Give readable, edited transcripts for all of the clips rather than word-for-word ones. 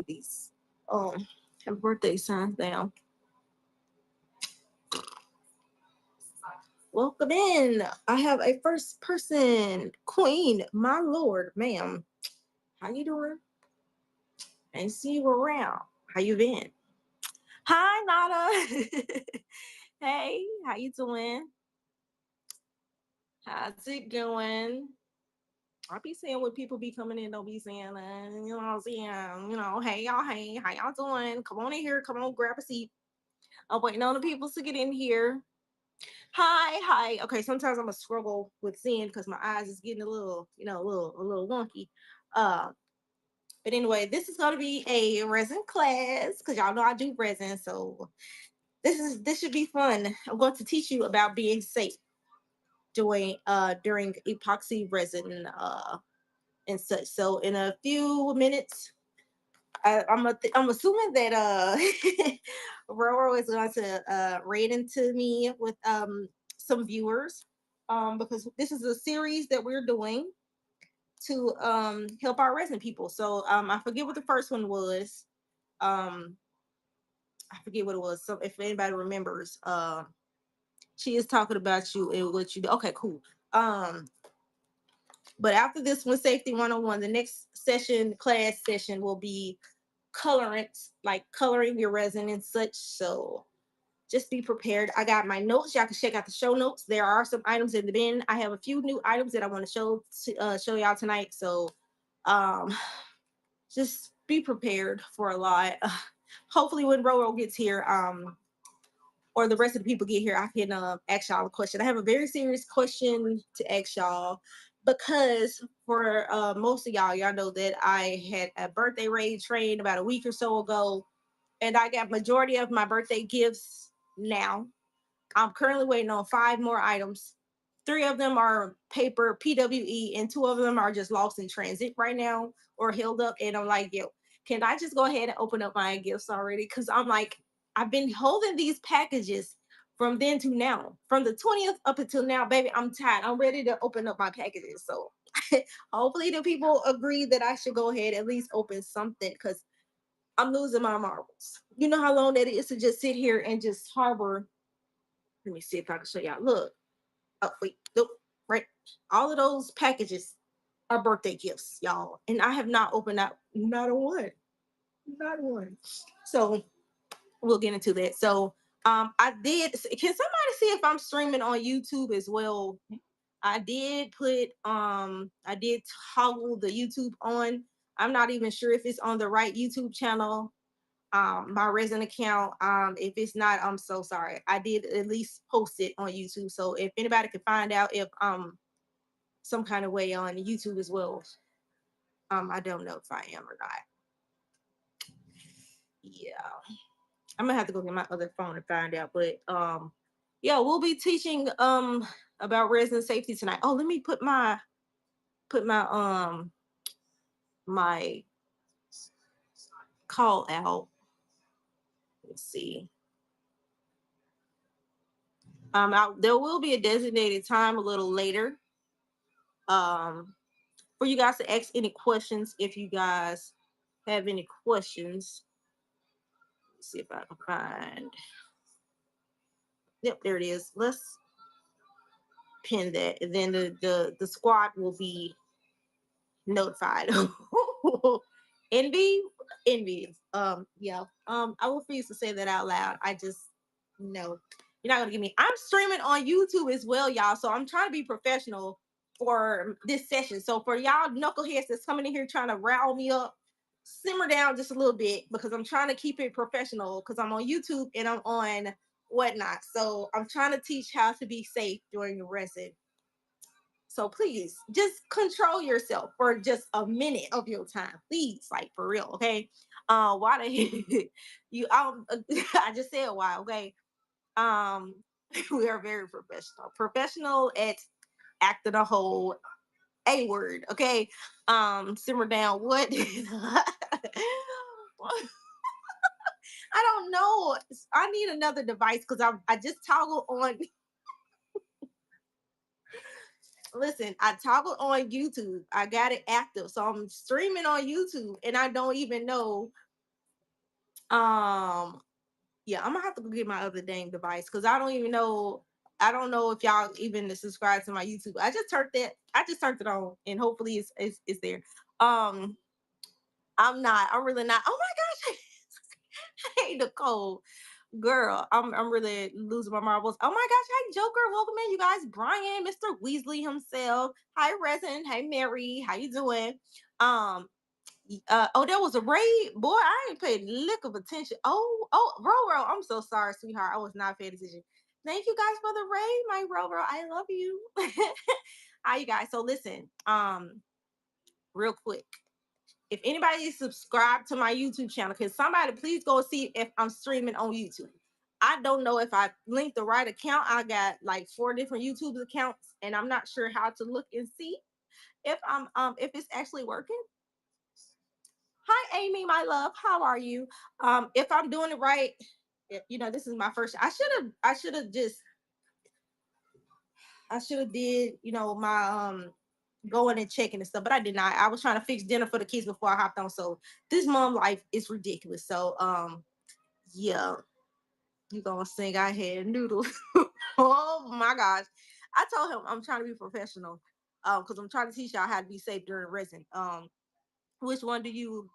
these have birthday signs down. Welcome in. I have a first person, Queen, my lord, ma'am. How you doing? Ain't see you around. How you been? Hi, Nada. Hey, how you doing? How's it going? I be saying what people be coming in, don't be saying, you know what I'm saying? Hey y'all, hey, how y'all doing? Come on in here, come on, grab a seat. I'm waiting on the people to get in here. Hi, hi. Okay, sometimes I'm gonna struggle with seeing because my eyes is getting a little, a little wonky. Uh, but anyway, this is gonna be a resin class because y'all know I do resin, so this should be fun. I'm going to teach you about being safe during epoxy resin and such. So in a few minutes, I'm assuming that Roro is going to raid into me with some viewers because this is a series that we're doing to help our resident people. So I forget what the first one was. Um, I forget what it was. So if anybody remembers, she is talking about you and what you do. Okay, cool. Um, but after this one, Safety 101, the next class session will be colorants, like coloring your resin and such. So just be prepared. I got my notes. Y'all can check out the show notes. There are some items in the bin. I have a few new items that I want to show y'all tonight. So just be prepared for a lot. Hopefully when Roro gets here, or the rest of the people get here, I can ask y'all a question. I have a very serious question to ask y'all because for most of y'all know that I had a birthday raid train about a week or so ago, and I got majority of my birthday gifts now. I'm currently waiting on 5 more items. 3 of them are paper PWE, and 2 of them are just lost in transit right now or held up. And I'm like, yo, can I just go ahead and open up my gifts already? Because I'm like, I've been holding these packages from then to now, from the 20th up until now, baby. I'm tired. I'm ready to open up my packages. So hopefully the people agree that I should go ahead at least open something because I'm losing my marbles. You know how long that is to just sit here and just harbor. Let me see if I can show y'all. Look. Oh, wait. Nope. Right. All of those packages are birthday gifts, y'all. And I have not opened up not a one. Not one. So we'll get into that. So I did. Can somebody see if I'm streaming on YouTube as well? I did toggle the YouTube on. I'm not even sure if it's on the right YouTube channel, my resin account. If it's not, I'm so sorry. I did at least post it on YouTube. So if anybody can find out if some kind of way on YouTube as well. I don't know if I am or not. Yeah. I'm gonna have to go get my other phone and find out. But yeah, we'll be teaching about resin safety tonight. Oh, let me put my call out. Let's see. There will be a designated time a little later for you guys to ask any questions if you guys have any questions. Let's see if I can find. Yep, there it is. Let's pin that, and then the squad will be notified. Envy, envy. Yeah. I refuse to say that out loud. I just no. You're not gonna get me. I'm streaming on YouTube as well, y'all. So I'm trying to be professional for this session. So for y'all knuckleheads that's coming in here trying to rile me up, simmer down just a little bit because I'm trying to keep it professional because I'm on YouTube and I'm on whatnot. So I'm trying to teach how to be safe during the resin. So please just control yourself for just a minute of your time. Please, like for real, okay? Why the you I just said why, okay? Um we are very professional. Professional at acting a whole A word, okay? Simmer down. What? I don't know. I need another device because I just toggled on. Listen, I toggled on YouTube. I got it active. So I'm streaming on YouTube and I don't even know. Um, yeah, I'm gonna have to go get my other dang device because I don't even know. I don't know if y'all even subscribe to my YouTube. I just turned it on and hopefully it's there. Um, I'm really not. Oh my gosh. Hey Nicole. Girl, I'm really losing my marbles. Oh my gosh, hi Joker, welcome in, you guys. Brian, Mr. Weasley himself. Hi Resin, hey Mary, how you doing? Um, oh, there was a raid. Boy, I ain't paid lick of attention. Oh, Roro, I'm so sorry, sweetheart. I was not paying attention. Thank you guys for the raid, my Roro. I love you. Hi, you guys. So listen, real quick. If anybody is subscribed to my YouTube channel, can somebody please go see if I'm streaming on YouTube? I don't know if I linked the right account. I got like 4 different YouTube accounts, and I'm not sure how to look and see if it's actually working. Hi, Amy, my love. How are you? If I'm doing it right, this is my first. I should have did, my going and checking and stuff, but I did not. I was trying to fix dinner for the kids before I hopped on. So this mom life is ridiculous. So yeah, you gonna sing I had noodles. Oh my gosh. I told him I'm trying to be professional. Because I'm trying to teach y'all how to be safe during resin. Which one do you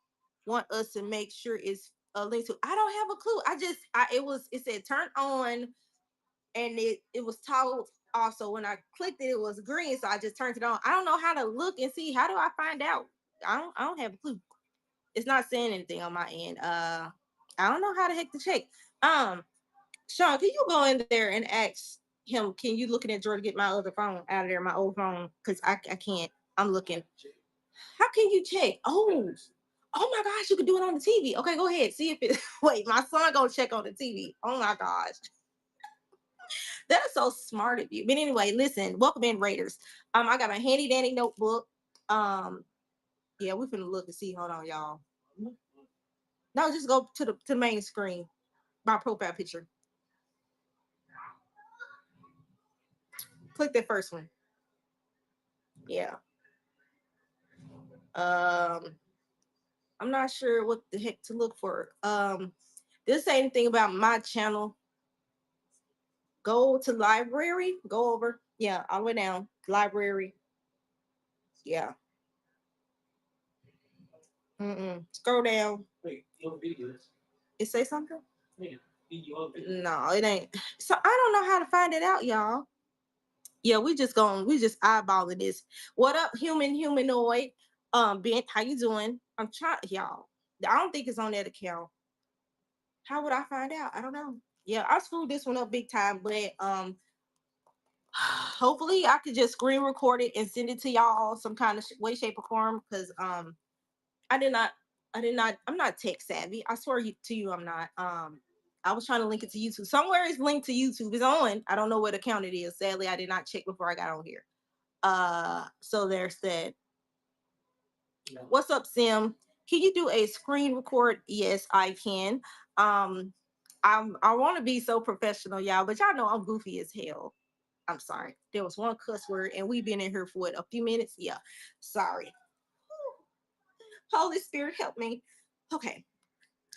want us to make sure is a link to? I don't have a clue. It said turn on and it was toggled also. When I clicked it, it was green, so I just turned it on. I don't know how to look and see. How do I find out? I don't have a clue. It's not saying anything on my end. I don't know how the heck to check. Sean, can you go in there and ask him, can you look in that drawer to get my other phone out of there, my old phone? Because I can't. I'm looking. How can you check? Oh my gosh, you can do it on the TV. Okay, go ahead. See if it wait, my son gonna check on the TV. Oh my gosh. That is so smart of you. But anyway, listen, welcome in Raiders. I got my handy dandy notebook. Yeah, we're finna look and see. Hold on, y'all. No, just go to the main screen. My profile picture. Click that first one. Yeah. Um, I'm not sure what the heck to look for. This say anything about my channel. Go to library. Go over. Yeah, all the way down. Library. Yeah. Scroll down. It say something? No, it ain't. So I don't know how to find it out, y'all. Yeah, we just eyeballing this. What up, humanoid? Bent, how you doing? I'm trying, y'all. I don't think it's on that account. How would I find out? I don't know. Yeah, I screwed this one up big time, but hopefully I could just screen record it and send it to y'all some kind of way, shape, or form. Because I did not, I'm not tech savvy. I swear to you, I'm not. I was trying to link it to YouTube. Somewhere it's linked to YouTube. It's on. I don't know what account it is. Sadly, I did not check before I got on here. So there's that. What's up, Sim? Can you do a screen record? Yes, I can. Um, I want to be so professional, y'all, but y'all know I'm goofy as hell. I'm sorry. There was one cuss word, and we've been in here for what, a few minutes. Yeah, sorry. Holy Spirit, help me. Okay.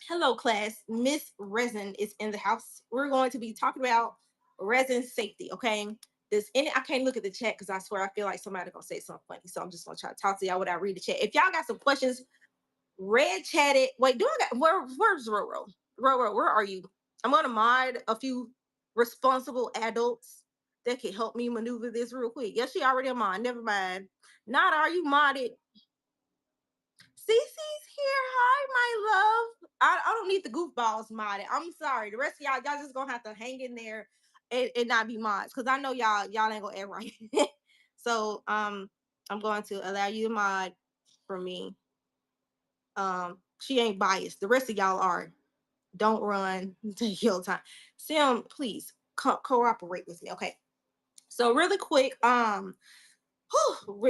Hello, class. Miss Resin is in the house. We're going to be talking about resin safety. Okay. I can't look at the chat because I swear I feel like somebody gonna say something funny. So I'm just gonna try to talk to y'all without reading the chat. If y'all got some questions, red chat it. Wait, where's Roro? Roro, where are you? I'm gonna mod a few responsible adults that can help me maneuver this real quick. Yes, she already a mod. Never mind. Not are you modded? Cece's here. Hi, my love. I don't need the goofballs modded. I'm sorry. The rest of y'all just gonna have to hang in there and not be mods. Cause I know y'all ain't gonna act right. So I'm going to allow you to mod for me. She ain't biased. The rest of y'all are. Don't run. Take your time. Sim, please cooperate with me. Okay. So really quick,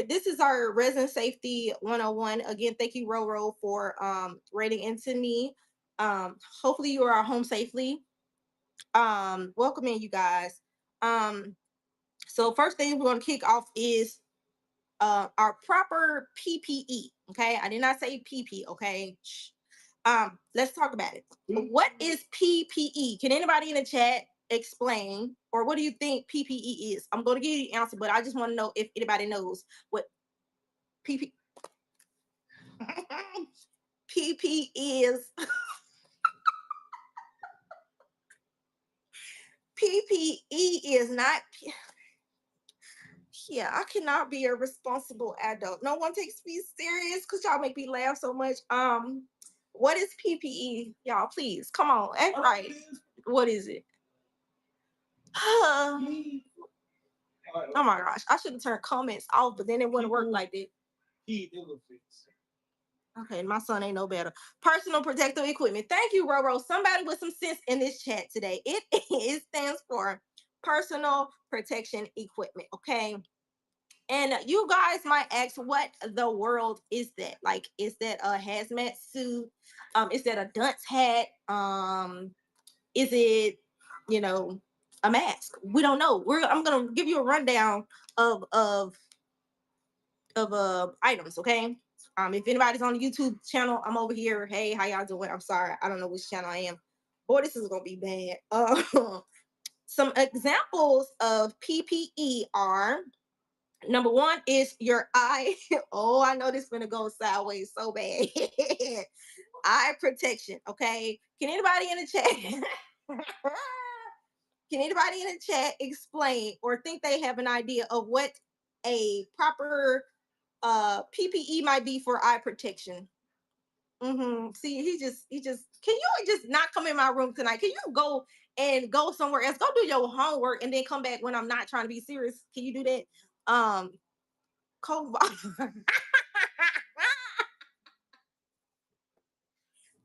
this is our resin safety 101. Again, thank you, Roro, for rating into me. Hopefully you are home safely. Welcome in, you guys. So first thing we're going to kick off is our proper PPE. Okay, I did not say PP. Okay, let's talk about it. What is PPE? Can anybody in the chat explain, or what do you think PPE is? I'm going to give you the answer, but I just want to know if anybody knows what PP PP is. PPE is not. Yeah, I cannot be a responsible adult. No one takes me serious because y'all make me laugh so much. What is PPE? Y'all, please come on, act right. What is it? Oh my gosh, I should have turned comments off, but then it wouldn't work like that. Okay, my son ain't no better. Personal protective equipment. Thank you, Roro. Somebody with some sense in this chat today. It stands for personal protection equipment. Okay. And you guys might ask, what the world is that? Like, is that a hazmat suit? Is that a dunce hat? Is it, you know, a mask? We don't know. I'm gonna give you a rundown of items, okay? If anybody's on the YouTube channel, I'm over here. Hey, how y'all doing? I'm sorry, I don't know which channel I am. Boy, this is gonna be bad. Some examples of PPE are, number one is your eye. Oh, I know this is gonna go sideways so bad. Eye protection. Okay. Can anybody in the chat? Can anybody in the chat explain or think they have an idea of what a proper PPE might be for eye protection? See, he just can you just not come in my room tonight? Can you go somewhere else? Go do your homework and then come back when I'm not trying to be serious. Can you do that? Co-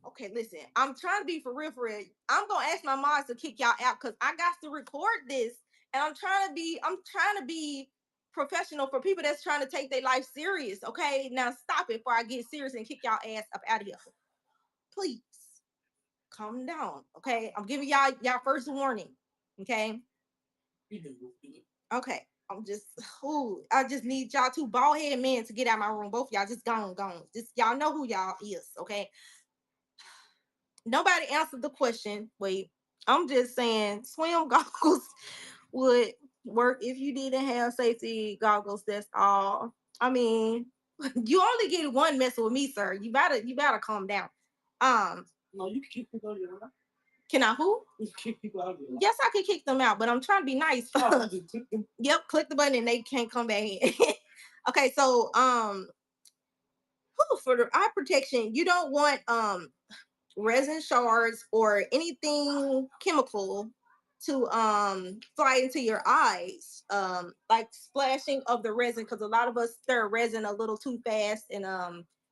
okay, listen, I'm trying to be for real, for real. I'm gonna ask my moms to kick y'all out because I got to record this, and I'm trying to be professional for people that's trying to take their life serious. Okay, now stop it before I get serious and kick y'all ass up out of here. Please calm down. Okay, I'm giving y'all first warning. Okay. Okay. I just need y'all two bald headed men to get out of my room. Both y'all just gone. Just y'all know who y'all is, okay? Nobody answered the question. Wait, I'm just saying swim goggles would work if you didn't have safety goggles. That's all. I mean, you only get one messing with me, sir. You better calm down. No, you can kick people out. Can I who? You can kick people out. Yes, I can kick them out, but I'm trying to be nice. Yep, click the button and they can't come back in. Okay, so for the eye protection, you don't want resin shards or anything chemical to fly into your eyes, like splashing of the resin, because a lot of us stir resin a little too fast, and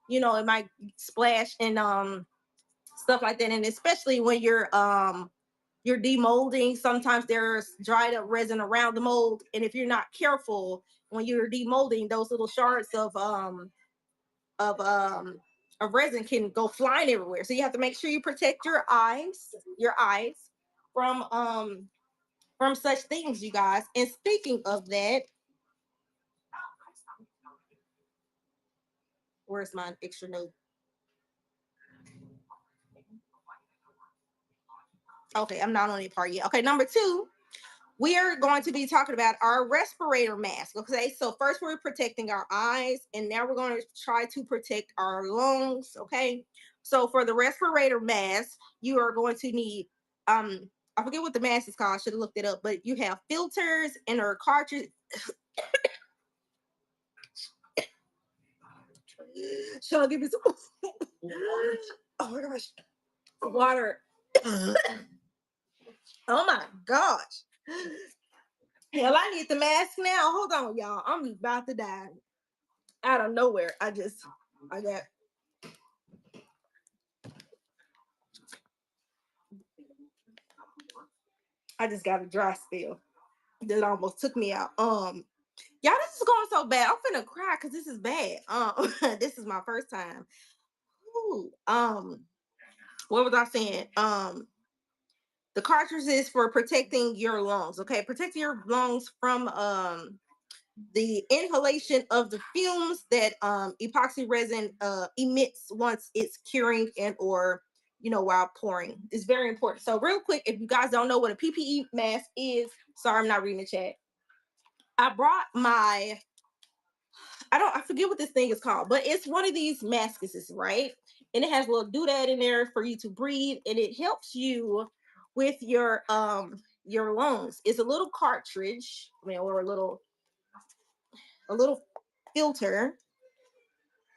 it might splash and stuff like that. And especially when you're demolding, sometimes there's dried up resin around the mold, and if you're not careful when you're demolding, those little shards of um of resin can go flying everywhere. So you have to make sure you protect your eyes from such things, you guys. And speaking of that, where's my extra note? Okay, I'm not on any part yet. Okay, number two, we are going to be talking about our respirator mask. Okay, so first we're protecting our eyes, and now we're going to try to protect our lungs. Okay, so for the respirator mask, you are going to need I forget what the mask is called. I should have looked it up, but you have filters and a cartridge. Should I give me some? Oh my gosh, water. Oh my gosh. Hell, I need the mask now. Hold on, y'all. I'm about to die. Out of nowhere. I just got a dry spell that almost took me out. Y'all, this is going so bad. I'm finna cry because this is bad. This is my first time. Ooh, what was I saying? The cartridge is for protecting your lungs. Okay, protecting your lungs from the inhalation of the fumes that epoxy resin emits once it's curing and or while pouring. It's very important. So real quick, if you guys don't know what a PPE mask is, sorry, I'm not reading the chat. I brought my I forget what this thing is called, but it's one of these masks, right? And it has a little doodad in there for you to breathe, and it helps you with your lungs. It's a little cartridge, or a little filter,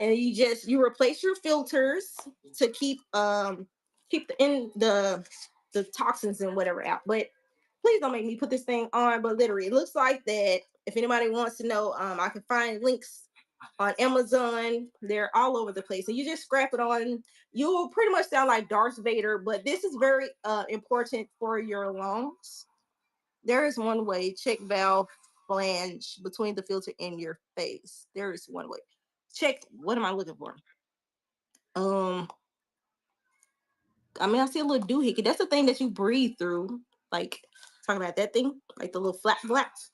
and you replace your filters to keep the toxins and whatever out. But please don't make me put this thing on. But literally, it looks like that. If anybody wants to know, I can find links on Amazon. They're all over the place. And you just scrap it on. You'll pretty much sound like Darth Vader, but this is very important for your lungs. There is one way. Check valve flange between the filter and your face. There is one way. Check. What am I looking for? Um, I see a little doohickey. That's the thing that you breathe through. Like talking about that thing, like the little flaps.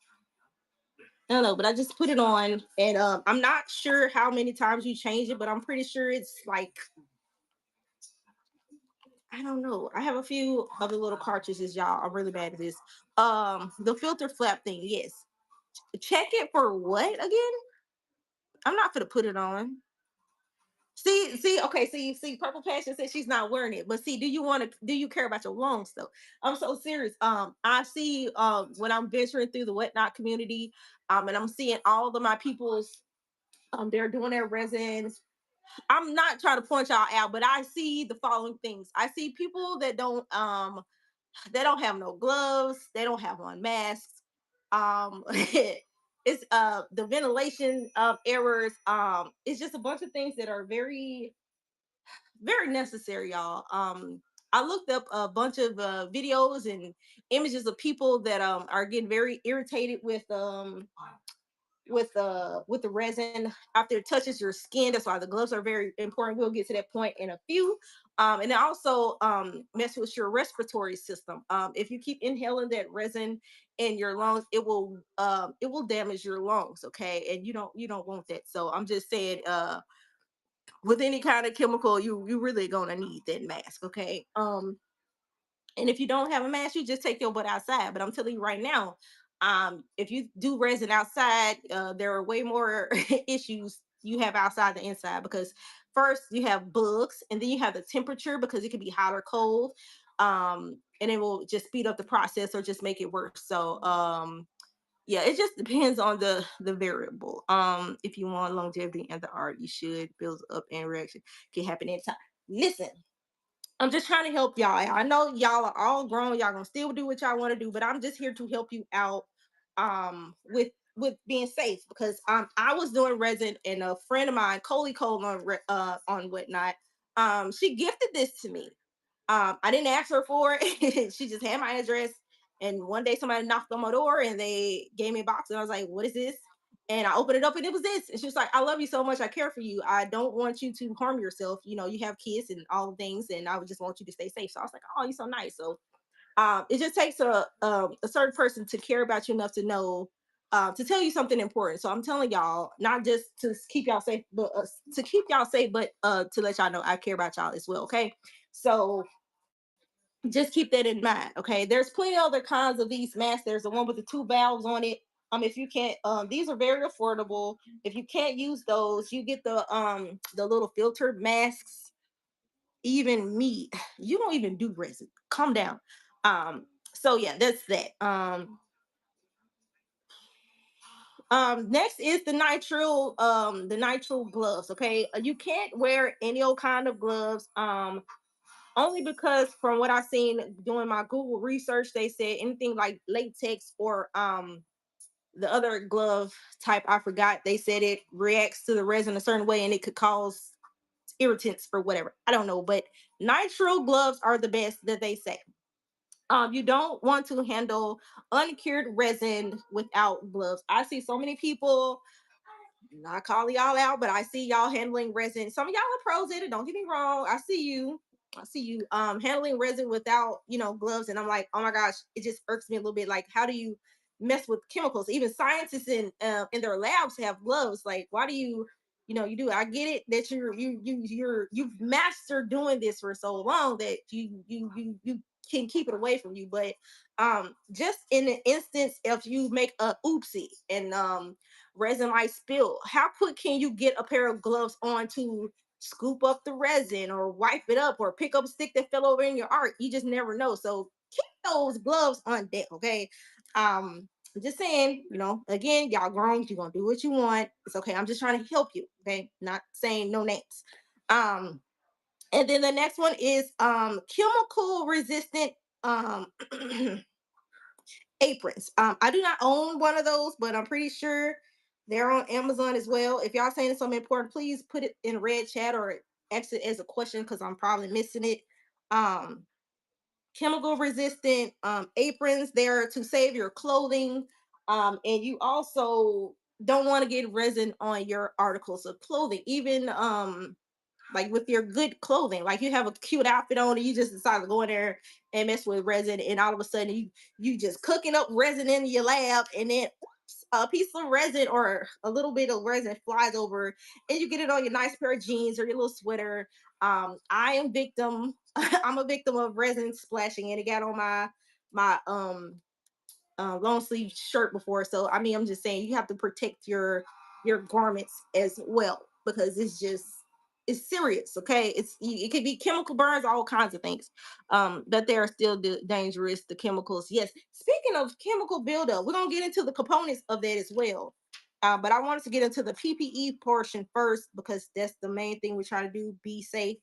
I don't know, but I just put it on, and I'm not sure how many times you change it, but I'm pretty sure it's like I don't know. I have a few of the little cartridges, y'all. I'm really bad at this. The filter flap thing, yes. Check it for what again? I'm not gonna put it on. Okay, see, Purple Passion says she's not wearing it. But see, do you care about your lungs though? I'm so serious. I see when I'm venturing through the whatnot community, and I'm seeing all of my people's they're doing their resins. I'm not trying to point y'all out, but I see the following things. I see people that don't have no gloves, they don't have on masks. It's the ventilation errors. It's just a bunch of things that are very very necessary, y'all. I looked up a bunch of videos and images of people that are getting very irritated with the resin after it touches your skin. That's why the gloves are very important. We'll get to that point in a few. And it also mess with your respiratory system. If you keep inhaling that resin in your lungs, it will damage your lungs. Okay, and you don't want that. So I'm just saying, with any kind of chemical, you really gonna need that mask. Okay. And if you don't have a mask, you just take your butt outside. But I'm telling you right now, if you do resin outside, there are way more issues you have outside the inside, because first you have bugs, and then you have the temperature because it can be hot or cold. And it will just speed up the process or just make it worse. So yeah, it just depends on the variable. If you want longevity and the art, you should build up and reaction can happen anytime. Listen, I'm just trying to help y'all. I know y'all are all grown. Y'all gonna still do what y'all want to do, but I'm just here to help you out with being safe, because I was doing resin, and a friend of mine, Coley Cole on whatnot, she gifted this to me. I didn't ask her for it. She just had my address. And one day somebody knocked on my door and they gave me a box. And I was like, what is this? And I opened it up and it was this. And she was like, I love you so much. I care for you. I don't want you to harm yourself. You have kids and all the things. And I would just want you to stay safe. So I was like, oh, you're so nice. So it just takes a certain person to care about you enough to know to tell you something important. So I'm telling y'all, not just to keep y'all safe, but to let y'all know I care about y'all as well. Okay. So just keep that in mind. Okay, there's plenty of other kinds of these masks. There's the one with the two valves on it. If you can't, these are very affordable. If you can't use those, you get the little filtered masks. Even me, you don't even do resin. Calm down. So yeah, that's that. Next is the nitrile gloves. Okay, you can't wear any old kind of gloves. Only because from what I've seen doing my Google research, they said anything like latex or the other glove type, I forgot. They said it reacts to the resin a certain way and it could cause irritants for whatever. I don't know, but nitrile gloves are the best that they say. You don't want to handle uncured resin without gloves. I see so many people, not calling y'all out, but I see y'all handling resin. Some of y'all are pros in it. Don't get me wrong. I see you. I see you handling resin without, gloves, and I'm like, oh my gosh, it just irks me a little bit. Like, how do you mess with chemicals? Even scientists in their labs have gloves. Like, why do you, you do it? I get it that you've mastered doing this for so long that you can keep it away from you. But just in the instance if you make a oopsie and resin might spill, how quick can you get a pair of gloves on to scoop up the resin or wipe it up or pick up a stick that fell over in your art? You just never know. So keep those gloves on deck, okay? I'm just saying, again, y'all grown, you're gonna do what you want. It's okay. I'm just trying to help you, okay? Not saying no names. Um, and then the next one is chemical resistant um aprons. I do not own one of those, but I'm pretty sure they're on Amazon as well. If y'all saying something important, please put it in red chat or ask it as a question because I'm probably missing it. Um, chemical resistant aprons, they're to save your clothing. And you also don't want to get resin on your articles of clothing, even like with your good clothing. Like you have a cute outfit on and you just decide to go in there and mess with resin, and all of a sudden you just cooking up resin in your lab, and then oops, a piece of resin or a little bit of resin flies over and you get it on your nice pair of jeans or your little sweater. I am victim I'm a victim of resin splashing, and it got on my long sleeve shirt before. So I mean, I'm just saying you have to protect your garments as well because it's serious. Okay, it could be chemical burns, all kinds of things. But they are still dangerous. The chemicals. Yes. Speaking of chemical buildup, we're gonna get into the components of that as well. But I wanted to get into the PPE portion first because that's the main thing we're trying to do. Be safe.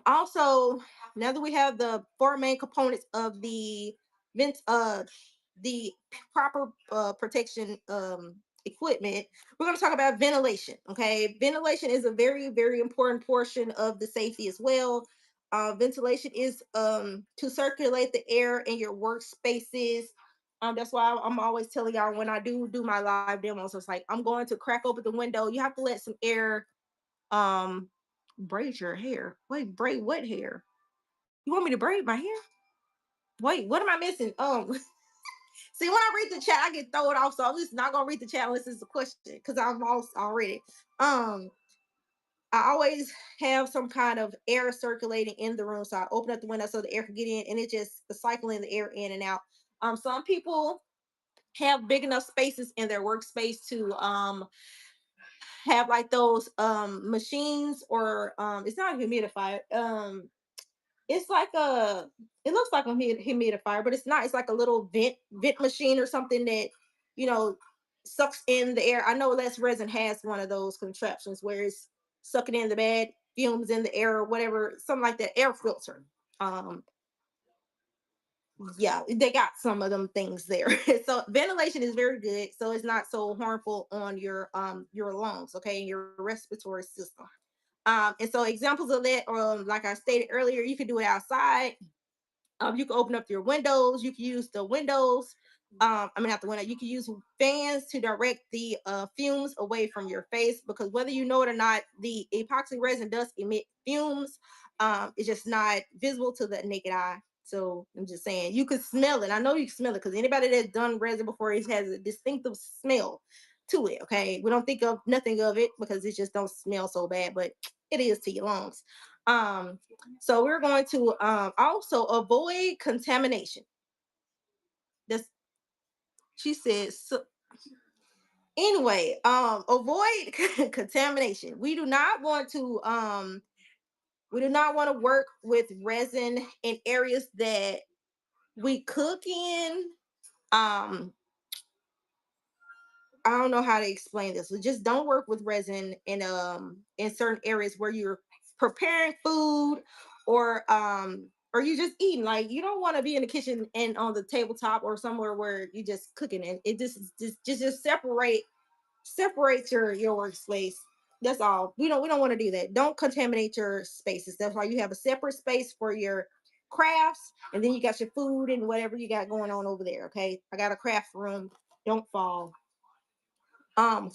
Also, now that we have the four main components of vent, uh, proper protection equipment, we're going to talk about ventilation. Okay, ventilation is a very, very important portion of the safety as well. Ventilation is to circulate the air in your workspaces. That's why I'm always telling y'all when I do my live demos, it's like I'm going to crack open the window. You have to let some air um braid your hair. Wait, braid what hair? You want me to braid my hair? Wait, what am I missing? See, when I read the chat, I get thrown off. So I'm just not gonna read the chat unless it's a question because I'm lost already. Um, I always have some kind of air circulating in the room, so I open up the window so the air can get in, and it just cycling the air in and out. Some people have big enough spaces in their workspace to have like those machines or it's not a humidifier. It's like it looks like a humidifier, but it's not. It's like a little vent machine or something that you know sucks in the air. I know Les Resin has one of those contraptions where it's sucking in the bad fumes in the air or whatever, something like that, air filter. Um, yeah, they got some of them things there. So ventilation is very good, so it's not so harmful on your lungs, okay, and your respiratory system. And so examples of that, like I stated earlier, you can do it outside. You can open up your windows. You can use the windows. I mean, not the window. You can use fans to direct the fumes away from your face because whether you know it or not, the epoxy resin does emit fumes. It's just not visible to the naked eye. So I'm just saying you can smell it. I know you can smell it because anybody that's done resin before, it has a distinctive smell to it. Okay, we don't think of nothing of it because it just don't smell so bad, but it is to your lungs. Um, so we're going to also avoid contamination. That's she said. So anyway, avoid contamination. We do not want to work with resin in areas that we cook in. Um, I don't know how to explain this. We just don't work with resin in certain areas where you're preparing food or you just eating. Like you don't want to be in the kitchen and on the tabletop or somewhere where you just cooking and it just separates your workspace. That's all. We don't want to do that. Don't contaminate your spaces. That's why you have a separate space for your crafts and then you got your food and whatever you got going on over there. Okay. I got a craft room. Don't fall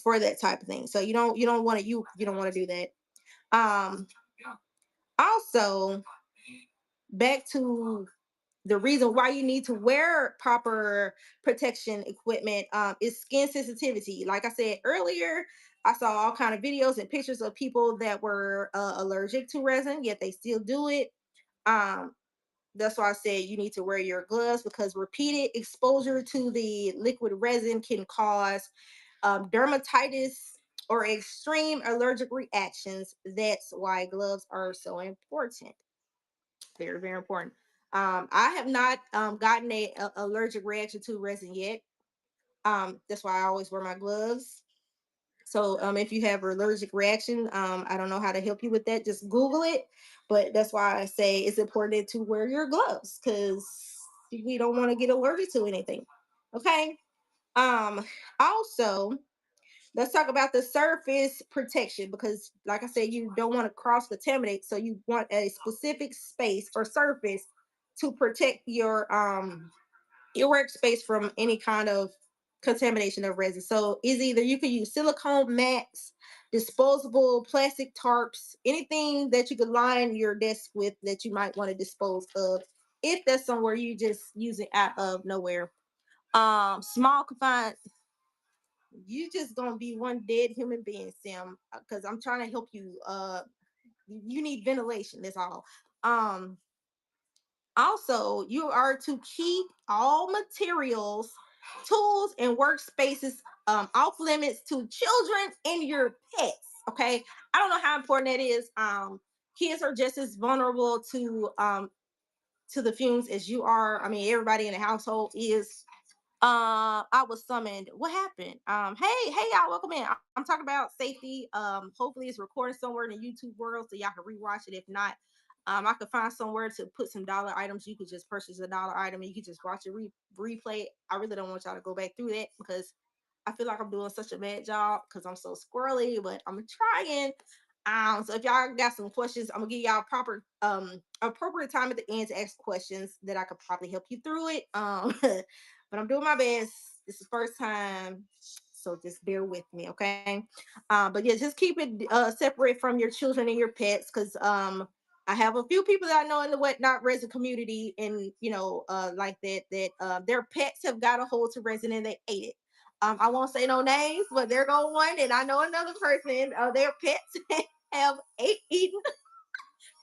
for that type of thing. So you don't want to do that. Um Also, back to the reason why you need to wear proper protection equipment is skin sensitivity. Like I said earlier, I saw all kind of videos and pictures of people that were allergic to resin, yet they still do it. Um, that's why I said you need to wear your gloves, because repeated exposure to the liquid resin can cause dermatitis or extreme allergic reactions. That's why gloves are so important. Very, very important. I have not gotten a allergic reaction to resin yet. That's why I always wear my gloves. So if you have an allergic reaction, I don't know how to help you with that. Just Google it. But that's why I say it's important to wear your gloves, because we don't want to get allergic to anything. Okay. Um, Also, let's talk about the surface protection, because, like I said, you don't want to cross contaminate. So you want a specific space or surface to protect your workspace from any kind of contamination of resin. So is either you can use silicone mats, disposable plastic tarps, anything that you could line your desk with that you might want to dispose of, if that's somewhere you just use it out of nowhere. Small confined, you just gonna be one dead human being, Sim, because I'm trying to help you. You need ventilation, that's all. um Also, you are to keep all materials, tools, and workspaces off limits to children and your pets. Okay, I don't know how important that is. Kids are just as vulnerable to the fumes as you are. I mean, everybody in the household is. I was summoned. What happened? Hey, y'all, welcome in. I'm talking about safety. Hopefully it's recorded somewhere in the YouTube world so y'all can rewatch it. If not, I could find somewhere to put some dollar items. You could just purchase a dollar item and you could just watch it replay. I really don't want y'all to go back through that, because I feel like I'm doing such a bad job because I'm so squirrely, but I'm trying. So if y'all got some questions, I'm gonna give y'all proper appropriate time at the end to ask questions that I could probably help you through it. But I'm doing my best. This is the first time, so just bear with me, okay? But yeah, just keep it separate from your children and your pets, because I have a few people that I know in the whatnot resin community, and like that their pets have got a hold to resin and they ate it. I won't say no names, but there go one, and I know another person. Their pets have eaten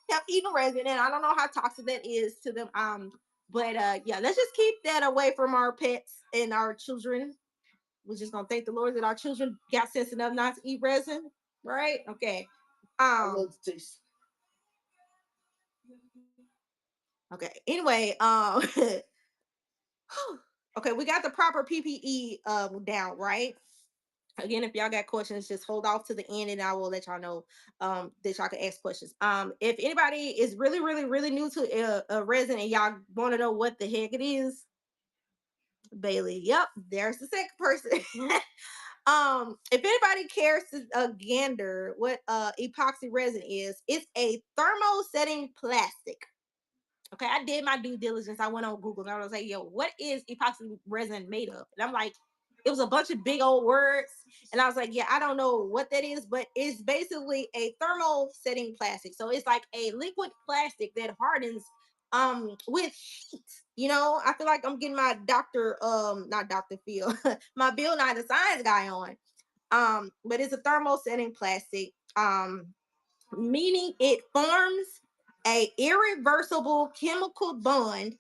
have eaten resin, and I don't know how toxic that is to them. But yeah, let's just keep that away from our pets and our children. We're just gonna thank the Lord that our children got sense enough not to eat resin, right? Okay. Okay. Anyway, okay, we got the proper PPE down, right? Again, if y'all got questions, just hold off to the end and I will let y'all know that y'all can ask questions. If anybody is really, really, really new to resin and y'all want to know what the heck it is, Bailey, yep, there's the second person. If anybody cares to gander what epoxy resin is, it's a thermosetting plastic. Okay, I did my due diligence. I went on Google and I was like, yo, what is epoxy resin made of? And I'm like, it was a bunch of big old words. And I was like, yeah, I don't know what that is, but it's basically a thermal setting plastic. So it's like a liquid plastic that hardens with heat. I feel like I'm getting my doctor, not Dr. Phil, my Bill Nye the Science Guy on. But it's a thermal setting plastic. Meaning it forms a irreversible chemical bond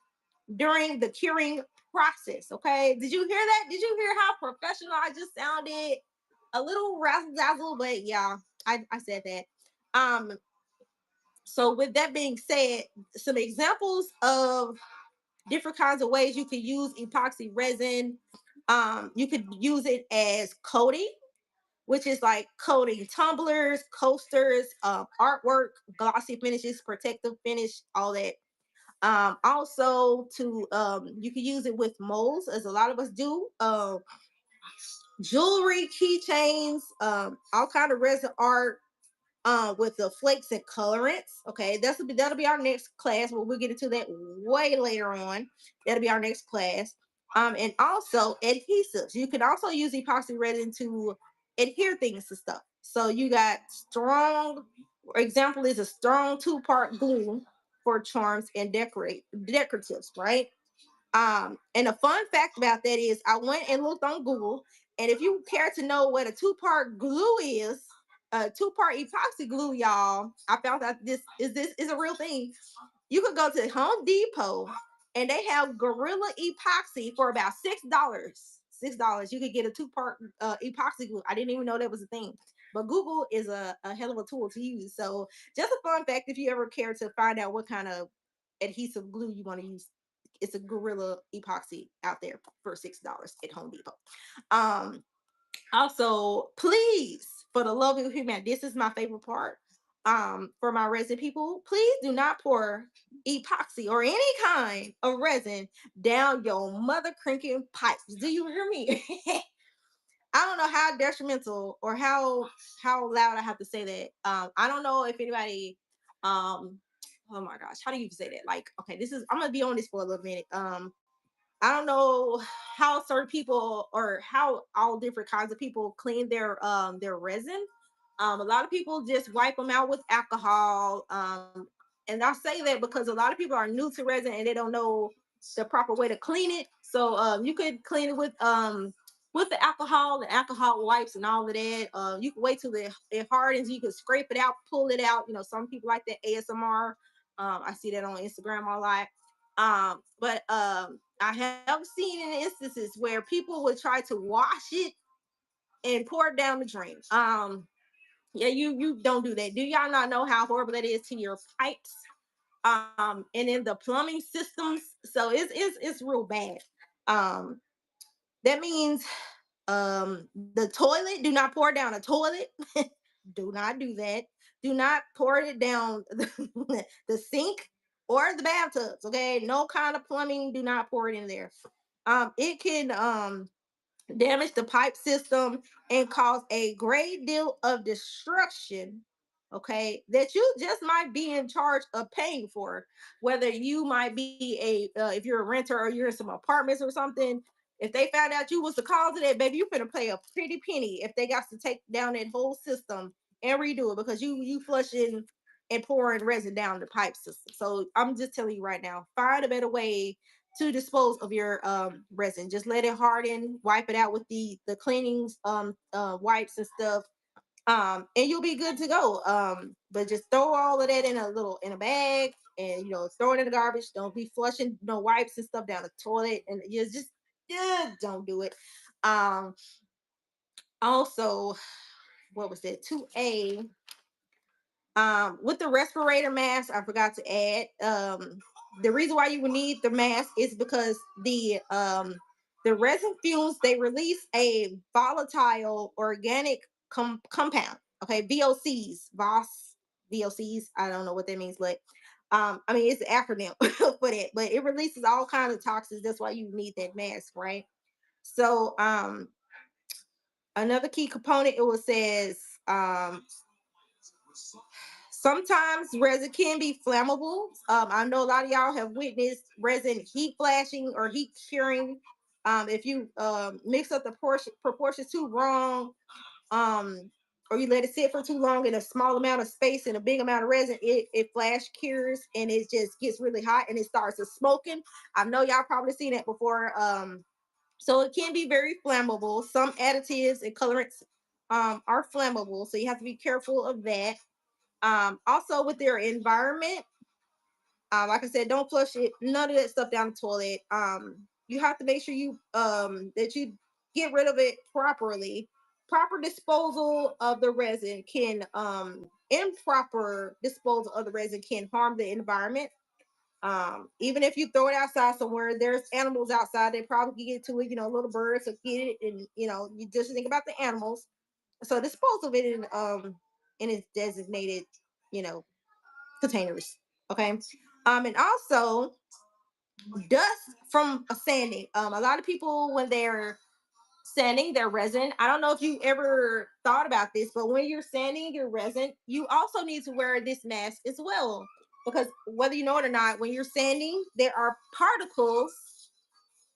during the curing process. Okay, did you hear that? Did you hear how professional I just sounded? A little razzle dazzle, but yeah, I said that. So with that being said, some examples of different kinds of ways you could use epoxy resin. You could use it as coating, which is like coating tumblers, coasters, artwork, glossy finishes, protective finish, all that. Also, to you can use it with molds, as a lot of us do. Jewelry, keychains, all kind of resin art, with the flakes and colorants. Okay, that'll be our next class. But we'll get into that way later on. That'll be our next class. And also adhesives. You can also use epoxy resin to adhere things to stuff. So you got strong. Example is a strong two-part glue for charms and decoratives, right? And a fun fact about that is I went and looked on Google, and if you care to know what a two-part glue is, a two-part epoxy glue, y'all, I found out this is a real thing. You could go to Home Depot and they have Gorilla Epoxy for about $6. $6. You could get a two-part epoxy glue. I didn't even know that was a thing. But Google is a hell of a tool to use. So just a fun fact, if you ever care to find out what kind of adhesive glue you want to use, it's a Gorilla Epoxy out there for $6 at Home Depot. Um, Also, please, for the love of humanity, this is my favorite part. For my resin people, please do not pour epoxy or any kind of resin down your mother crinking pipes. Do you hear me? I don't know how detrimental or how loud I have to say that. I don't know if anybody oh my gosh, how do you say that? Like, okay, this is I'm gonna be on this for a little minute. I don't know how certain people or how all different kinds of people clean their resin. A lot of people just wipe them out with alcohol. And I say that because a lot of people are new to resin and they don't know the proper way to clean it. So you could clean it with the alcohol and alcohol wipes and all of that. You can wait till it hardens. You can scrape it out, pull it out. You know, some people like that ASMR. I see that on Instagram a lot. But I have seen in instances where people would try to wash it and pour it down the drain. Yeah, you don't do that. Do y'all not know how horrible that is to your pipes? And in the plumbing systems, so it's real bad. Um, that means the toilet. Do not pour it down a toilet. Do not do that. Do not pour it down the sink or the bathtubs. Okay, no kind of plumbing. Do not pour it in there. It can damage the pipe system and cause a great deal of destruction. Okay, that you just might be in charge of paying for. Whether you might be if you're a renter or you're in some apartments or something. If they found out you was the cause of that, baby, you finna pay a pretty penny if they got to take down that whole system and redo it because you flushing and pouring resin down the pipe system. So I'm just telling you right now, find a better way to dispose of your resin. Just let it harden, wipe it out with the cleanings wipes and stuff, and you'll be good to go. But just throw all of that in a bag, and throw it in the garbage. Don't be flushing no wipes and stuff down the toilet, and just yeah, don't do it. Um, Also, what was that? 2A. With the respirator mask, I forgot to add. The reason why you would need the mask is because the resin fumes, they release a volatile organic compound. Okay, VOCs, VOCs. I don't know what that means, but I mean it's an acronym for that. But it releases all kinds of toxins. That's why you need that mask, right? So another key component it was says sometimes resin can be flammable. I know a lot of y'all have witnessed resin heat flashing or heat curing. If you mix up the proportions too wrong, or you let it sit for too long in a small amount of space and a big amount of resin, it flash cures and it just gets really hot and it starts to smoking. I know y'all probably seen that before. So it can be very flammable. Some additives and colorants are flammable, so you have to be careful of that. Also with their environment, like I said, don't flush it, none of that stuff down the toilet. You have to make sure you that you get rid of it properly. Proper disposal of the resin can improper disposal of the resin can harm the environment. Even if you throw it outside somewhere, there's animals outside, they probably can get to it, little birds will get it, and you just think about the animals. So dispose of it in its designated, you know, containers. Okay. And also dust from a sanding. A lot of people when they're sanding their resin, I don't know if you ever thought about this, but when you're sanding your resin, you also need to wear this mask as well. Because whether you know it or not, when you're sanding, there are particles.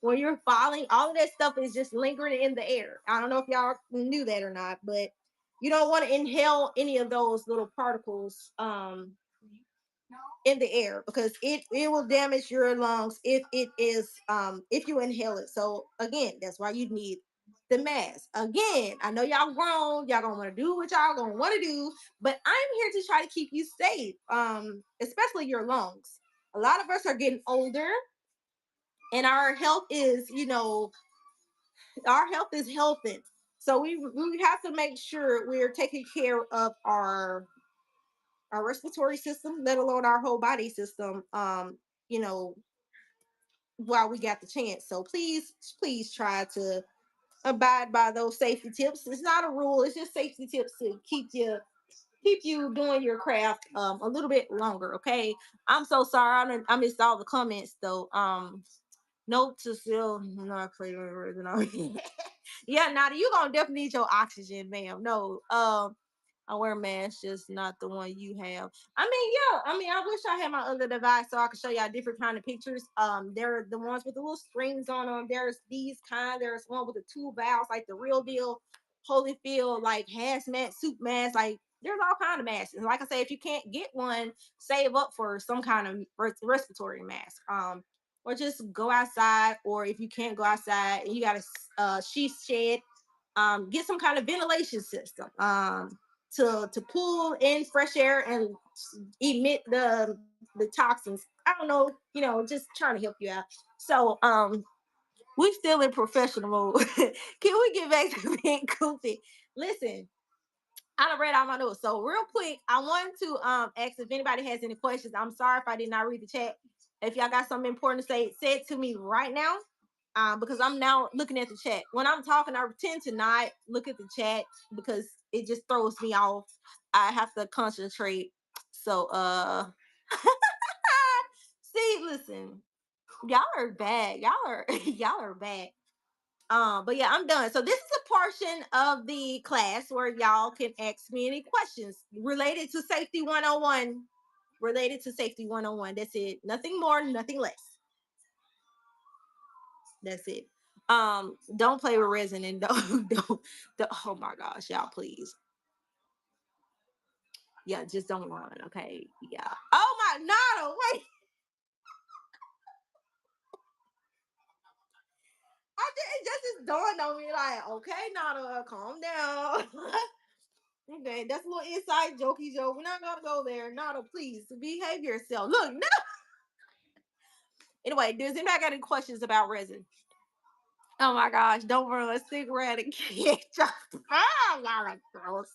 When you're filing, all of that stuff is just lingering in the air. I don't know if y'all knew that or not, but You don't want to inhale any of those little particles in the air, because it will damage your lungs if you inhale it. So again, that's why you need the mask. Again, I know y'all grown, y'all gonna want to do what y'all gonna want to do, but I'm here to try to keep you safe, especially your lungs. A lot of us are getting older, and our health is, our health is healthy. So we have to make sure we're taking care of our respiratory system, let alone our whole body system. You know, while we got the chance. So please try to abide by those safety tips. It's not a rule; it's just safety tips to keep you doing your craft a little bit longer. Okay, I'm so sorry. I missed all the comments though. Note to self, not clear. Yeah, Nada, you gonna definitely need your oxygen, ma'am. No, I wear masks, just not the one you have. I wish I had my other device so I could show y'all different kind of pictures. There are the ones with the little strings on them. There's these kind. There's one with the two valves, like the real deal, Holyfield, like hazmat suit mask. Like there's all kind of masks. And like I say, if you can't get one, save up for some kind of respiratory mask. Or just go outside, or if you can't go outside and you got a sheet shed, get some kind of ventilation system to pull in fresh air and emit the toxins. I don't know, just trying to help you out. So we still in professional mode. Can we get back to being goofy? Listen, I done read all my notes. So real quick, I want to ask if anybody has any questions. I'm sorry if I did not read the chat. If y'all got something important to say it to me right now. Because I'm now looking at the chat. When I'm talking, I tend to not look at the chat because it just throws me off. I have to concentrate. So see, listen, y'all are bad. Y'all are bad. But yeah, I'm done. So this is a portion of the class where y'all can ask me any questions related to safety 101. Related to safety 101. That's it. Nothing more, nothing less. That's it. Don't play with resin, and don't oh my gosh, y'all, please. Yeah, just don't run, okay? Yeah. Oh my Nada, wait. It just dawned on me, like, okay, Nada, calm down. Okay, that's a little inside jokey joke. We're not gonna go there. Nada, please behave yourself. Look, no. Anyway, does anybody got any questions about resin? Oh my gosh, don't burn a cigarette and get just y'all are gross.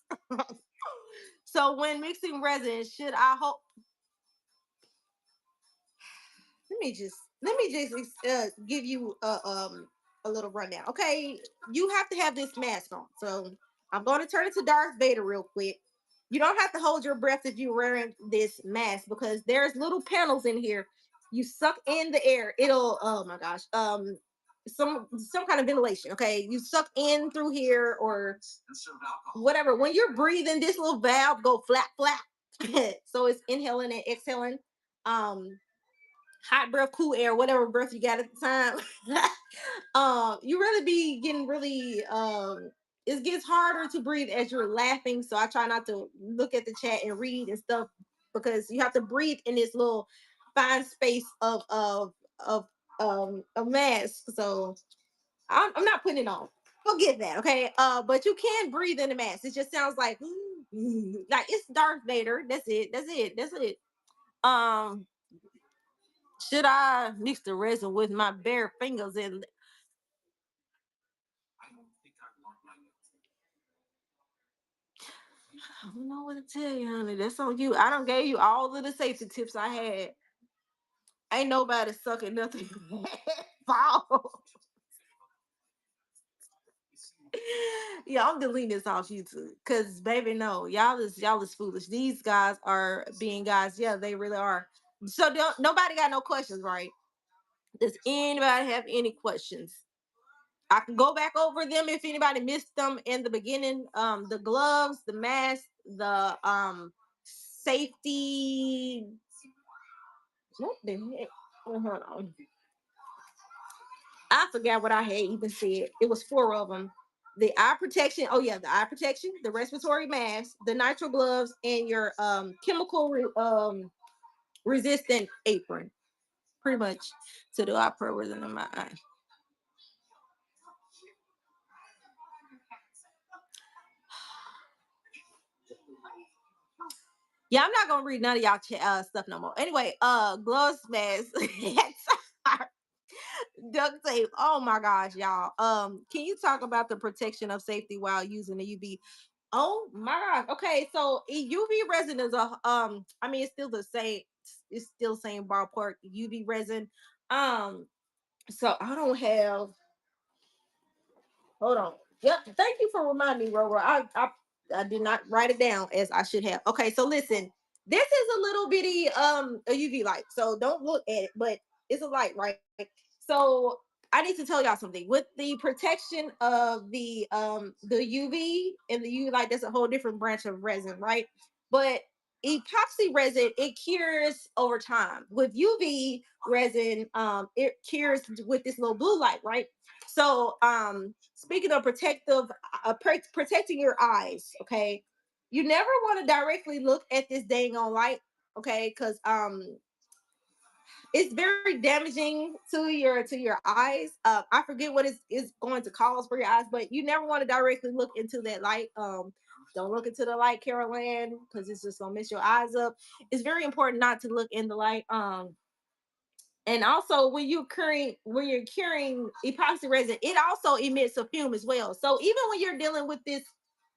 So when mixing resin, should I hope let me just give you a little rundown. Okay, you have to have this mask on. So I'm going to turn it to Darth Vader real quick. You don't have to hold your breath if you're wearing this mask, because there's little panels in here. You suck in the air. It'll, oh my gosh, some kind of ventilation. Okay, you suck in through here or whatever. When you're breathing, this little valve go flap flap. So it's inhaling and exhaling. Um, Hot breath, cool air, whatever breath you got at the time. You really be getting really it gets harder to breathe as you're laughing. So I try not to look at the chat and read and stuff, because you have to breathe in this little fine space of a mask. So I'm not putting it on. Forget that, okay? But you can breathe in the mask. It just sounds like like it's Darth Vader. That's it. That's it. That's it. Um, should I mix the resin with my bare fingers and I don't know what to tell you, honey. That's on you. I don't gave you all of the safety tips I had. Ain't nobody sucking nothing. Fall. Yeah, I'm deleting this off YouTube. Cause baby, no, y'all is foolish. These guys are being guys. Yeah, they really are. So don't nobody got no questions, right? Does anybody have any questions? I can go back over them if anybody missed them in the beginning. The gloves, the mask, the safety. What the heck? Hold on. I forgot what I had even said. It was four of them. the eye protection. Oh yeah, the eye protection, the respiratory mask, the nitrile gloves, and your resistant apron. Pretty much to do our pro within my eye. Yeah, I'm not gonna read none of y'all stuff no more. Anyway, gloves, mask, duct tape. Oh my gosh, y'all. Can you talk about the protection of safety while using the UV? Oh my gosh. Okay, so UV resin is a I mean it's still the same. It's still the same ballpark. UV resin. Um, so I don't have. Hold on. Yep. Thank you for reminding me, Roro. I did not write it down as I should have. Okay, so listen. This is a little bitty a UV light. So don't look at it, but it's a light, right? So I need to tell y'all something. With the protection of the UV and the UV light, that's a whole different branch of resin, right? But epoxy resin, it cures over time. With UV resin, it cures with this little blue light, right? So speaking of protecting your eyes, okay, you never want to directly look at this dang on light, okay, because it's very damaging to your eyes. I forget what is going to cause for your eyes, but you never want to directly look into that light. Don't look into the light, Carol Ann, because it's just gonna mess your eyes up. It's very important not to look in the light. And also when you're curing epoxy resin, it also emits a fume as well. So even when you're dealing with this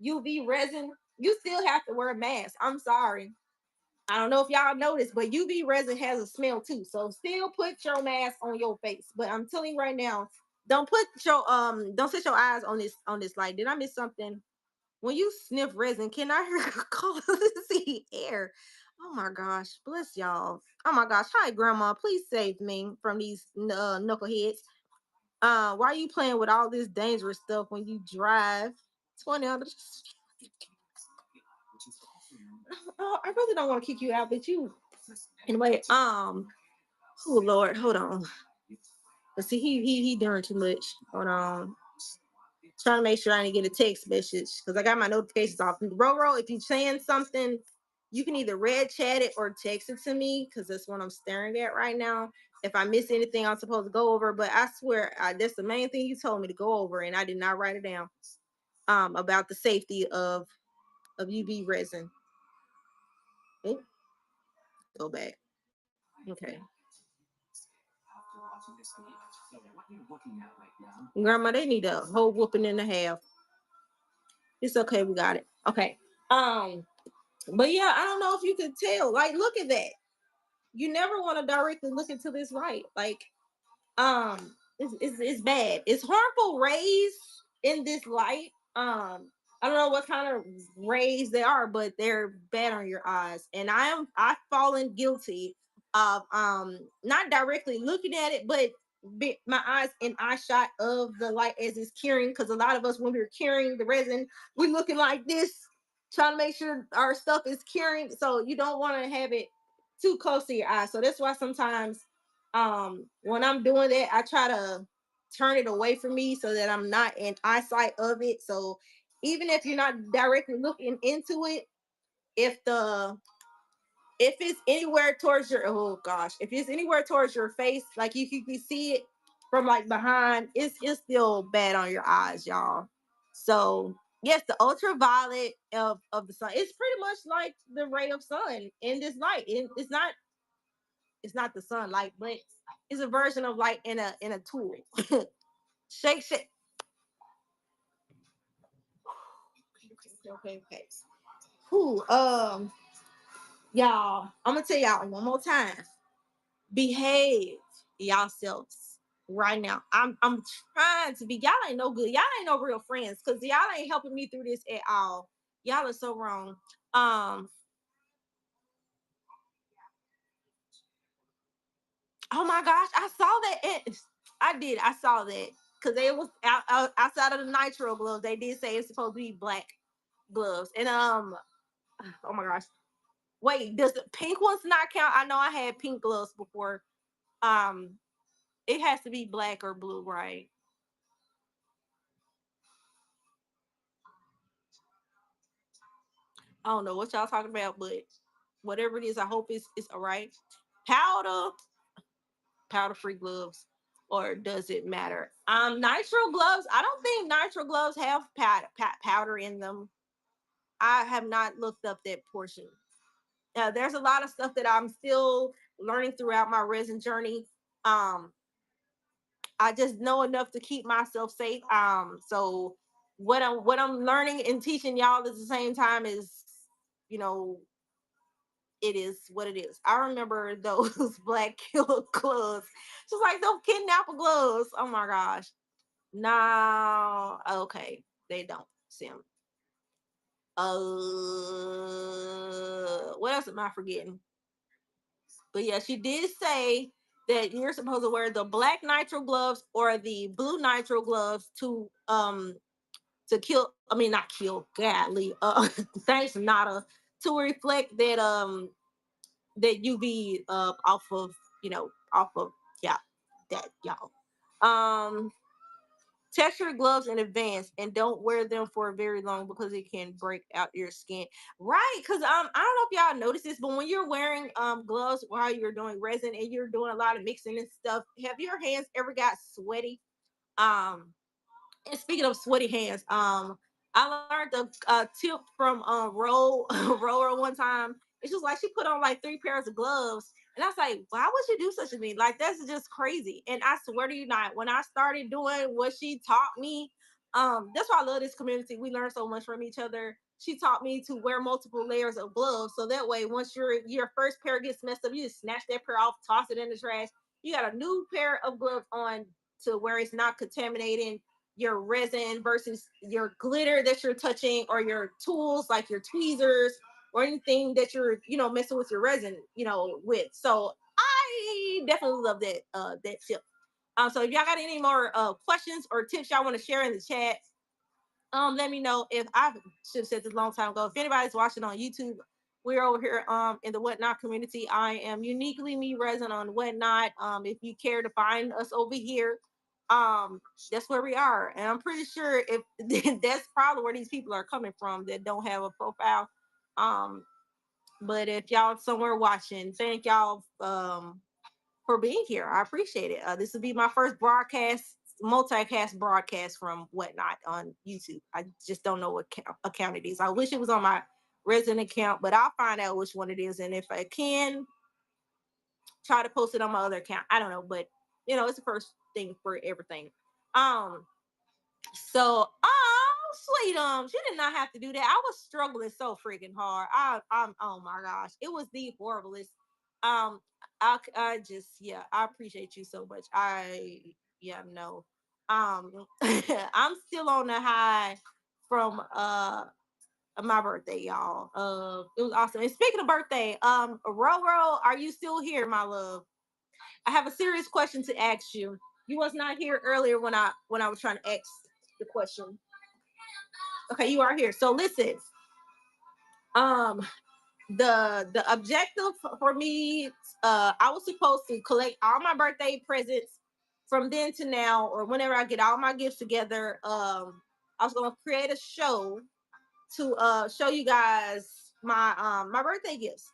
UV resin, you still have to wear a mask. I'm sorry. I don't know if y'all noticed, but UV resin has a smell too. So still put your mask on your face. But I'm telling you right now, don't set your eyes on this light. Did I miss something? When you sniff resin, can I hear quality air? Oh my gosh, bless y'all. Oh my gosh, hi grandma, please save me from these knuckleheads. Why are you playing with all this dangerous stuff when you drive 20 on the oh, I really don't want to kick you out, but you anyway, oh Lord, hold on. But see, he doing too much. Hold on. Trying to make sure I didn't get a text message because I got my notifications off. Roro, if you're saying something, you can either red chat it or text it to me because that's what I'm staring at right now. If I miss anything, I'm supposed to go over. But I swear, that's the main thing you told me to go over, and I did not write it down. About the safety of UV resin. Oh, go back. Okay. Grandma, they need a whole whooping and a half. It's okay, we got it. Okay. Um, but yeah, I don't know if you could tell. Like, look at that. You never want to directly look into this light. Like, it's bad. It's harmful rays in this light. I don't know what kind of rays they are, but they're bad on your eyes. And I've fallen guilty of not directly looking at it, but my eyes in eye shot of the light as it's curing. Because a lot of us, when we're curing the resin, we're looking like this, trying to make sure our stuff is curing. So you don't want to have it too close to your eyes. So that's why sometimes when I'm doing that, I try to turn it away from me so that I'm not in eyesight of it. So even if you're not directly looking into it, if the if it's anywhere towards your oh gosh, if it's anywhere towards your face, like you can see it from like behind, it's still bad on your eyes, y'all. So yes, the ultraviolet of the sun, it's pretty much like the ray of sun in this light. It's not the sunlight, but it's a version of light in a tool. Shake, shake. Okay. Whew, y'all, I'm gonna tell y'all one more time. Behave yourselves right now. I'm trying to be. Y'all ain't no good. Y'all ain't no real friends because y'all ain't helping me through this at all. Y'all are so wrong. Oh my gosh, I saw that. I did. I saw that because they was outside of the nitro gloves. They did say it's supposed to be black gloves, and oh my gosh. Wait, does the pink ones not count? I know I had pink gloves before. Um, it has to be black or blue, right? I don't know what y'all talking about, but whatever it is, I hope it's all right. Powder, powder free gloves, or does it matter? Nitro gloves. I don't think nitro gloves have powder in them. I have not looked up that portion. There's a lot of stuff that I'm still learning throughout my resin journey. Um, I just know enough to keep myself safe. So what I'm learning and teaching y'all at the same time is, you know, it is what it is. I remember those black killer gloves, just like those kidnapper gloves. Oh my gosh. No, okay, they don't. Sim. What else am I forgetting? But yeah, she did say that you're supposed to wear the black nitro gloves or the blue nitro gloves to kill. I mean, not kill. Godly. Thanks, Nada, to reflect that UV off of off of yeah that y'all. Um, Test your gloves in advance and don't wear them for very long because it can break out your skin. Right? Because I don't know if y'all notice this, but when you're wearing gloves while you're doing resin and you're doing a lot of mixing and stuff, have your hands ever got sweaty? Um, and speaking of sweaty hands, I learned a tip from Roller one time. It's just like she put on like 3 pairs of gloves, and I was like, "Why would you do such a thing? Like that's just crazy." And I swear to you, not when I started doing what she taught me, that's why I love this community. We learn so much from each other. She taught me to wear multiple layers of gloves, so that way, once your first pair gets messed up, you just snatch that pair off, toss it in the trash. You got a new pair of gloves on to where it's not contaminating your resin versus your glitter that you're touching or your tools like your tweezers or anything that you're messing with your resin with. So I definitely love that tip. So if y'all got any more questions or tips y'all want to share in the chat, let me know. If I should have said this a long time ago, if anybody's watching on YouTube, we're over here in the Whatnot community. I am uniquely me resin on Whatnot. If you care to find us over here, um that's where we are. And I'm pretty sure if that's probably where these people are coming from that don't have a profile. Um but if y'all somewhere watching, thank y'all for being here. I appreciate it. This will be my first multicast broadcast from Whatnot on YouTube. I just don't know what account it is. I wish it was on my resident account, but I'll find out which one it is. And if I can, try to post it on my other account. I don't know, but it's the first thing for everything. Um, so sweet she did not have to do that. I was struggling so freaking hard. I'm oh my gosh, it was the horriblest. Um, I just I appreciate you so much. No. I'm still on the high from my birthday, y'all. It was awesome. And speaking of birthday, Roro, are you still here, my love? I have a serious question to ask you. You was not here earlier when I was trying to ask the question. Okay, you are here. So listen, um, the objective for me, I was supposed to collect all my birthday presents from then to now, or whenever I get all my gifts together. I was gonna create a show to show you guys my birthday gifts.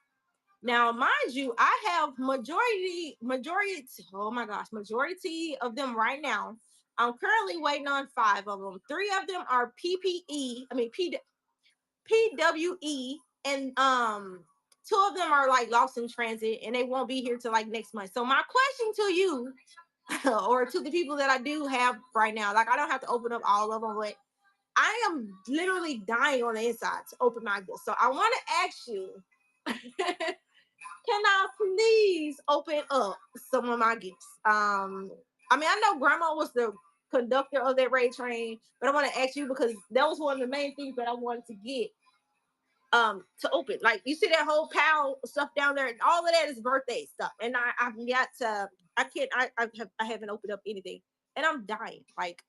Now, mind you, I have majority. Oh my gosh, majority of them right now. I'm currently waiting on 5 of them. 3 of them are PPE. I mean PWE, and 2 of them are like lost in transit, and they won't be here till like next month. So my question to you, or to the people that I do have right now, like I don't have to open up all of them, but I am literally dying on the inside to open my gifts. So I want to ask you. Can I please open up some of my gifts? I mean, I know Grandma was the conductor of that raid train, but I want to ask you because that was one of the main things that I wanted to get to open. Like you see that whole pile of stuff down there, and all of that is birthday stuff. And I've got to I can't I haven't opened up anything, and I'm dying. Like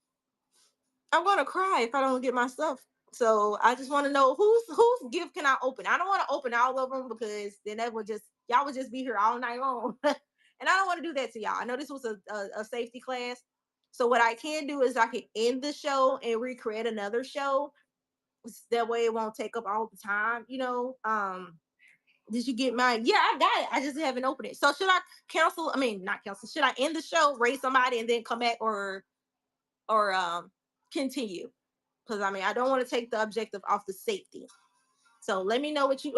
I'm gonna cry if I don't get my stuff. So I just want to know whose gift can I open. I don't want to open all of them because then that would just y'all would just be here all night long, and I don't want to do that to y'all. I know this was a safety class, so what I can do is I can end the show and recreate another show. That way it won't take up all the time, you know. Did you get mine? Yeah, I got it. I just haven't opened it. So should I cancel? I mean, not cancel. Should I end the show, raise somebody, and then come back, or continue? Because I mean, I don't want to take the objective off the safety. So let me know what you.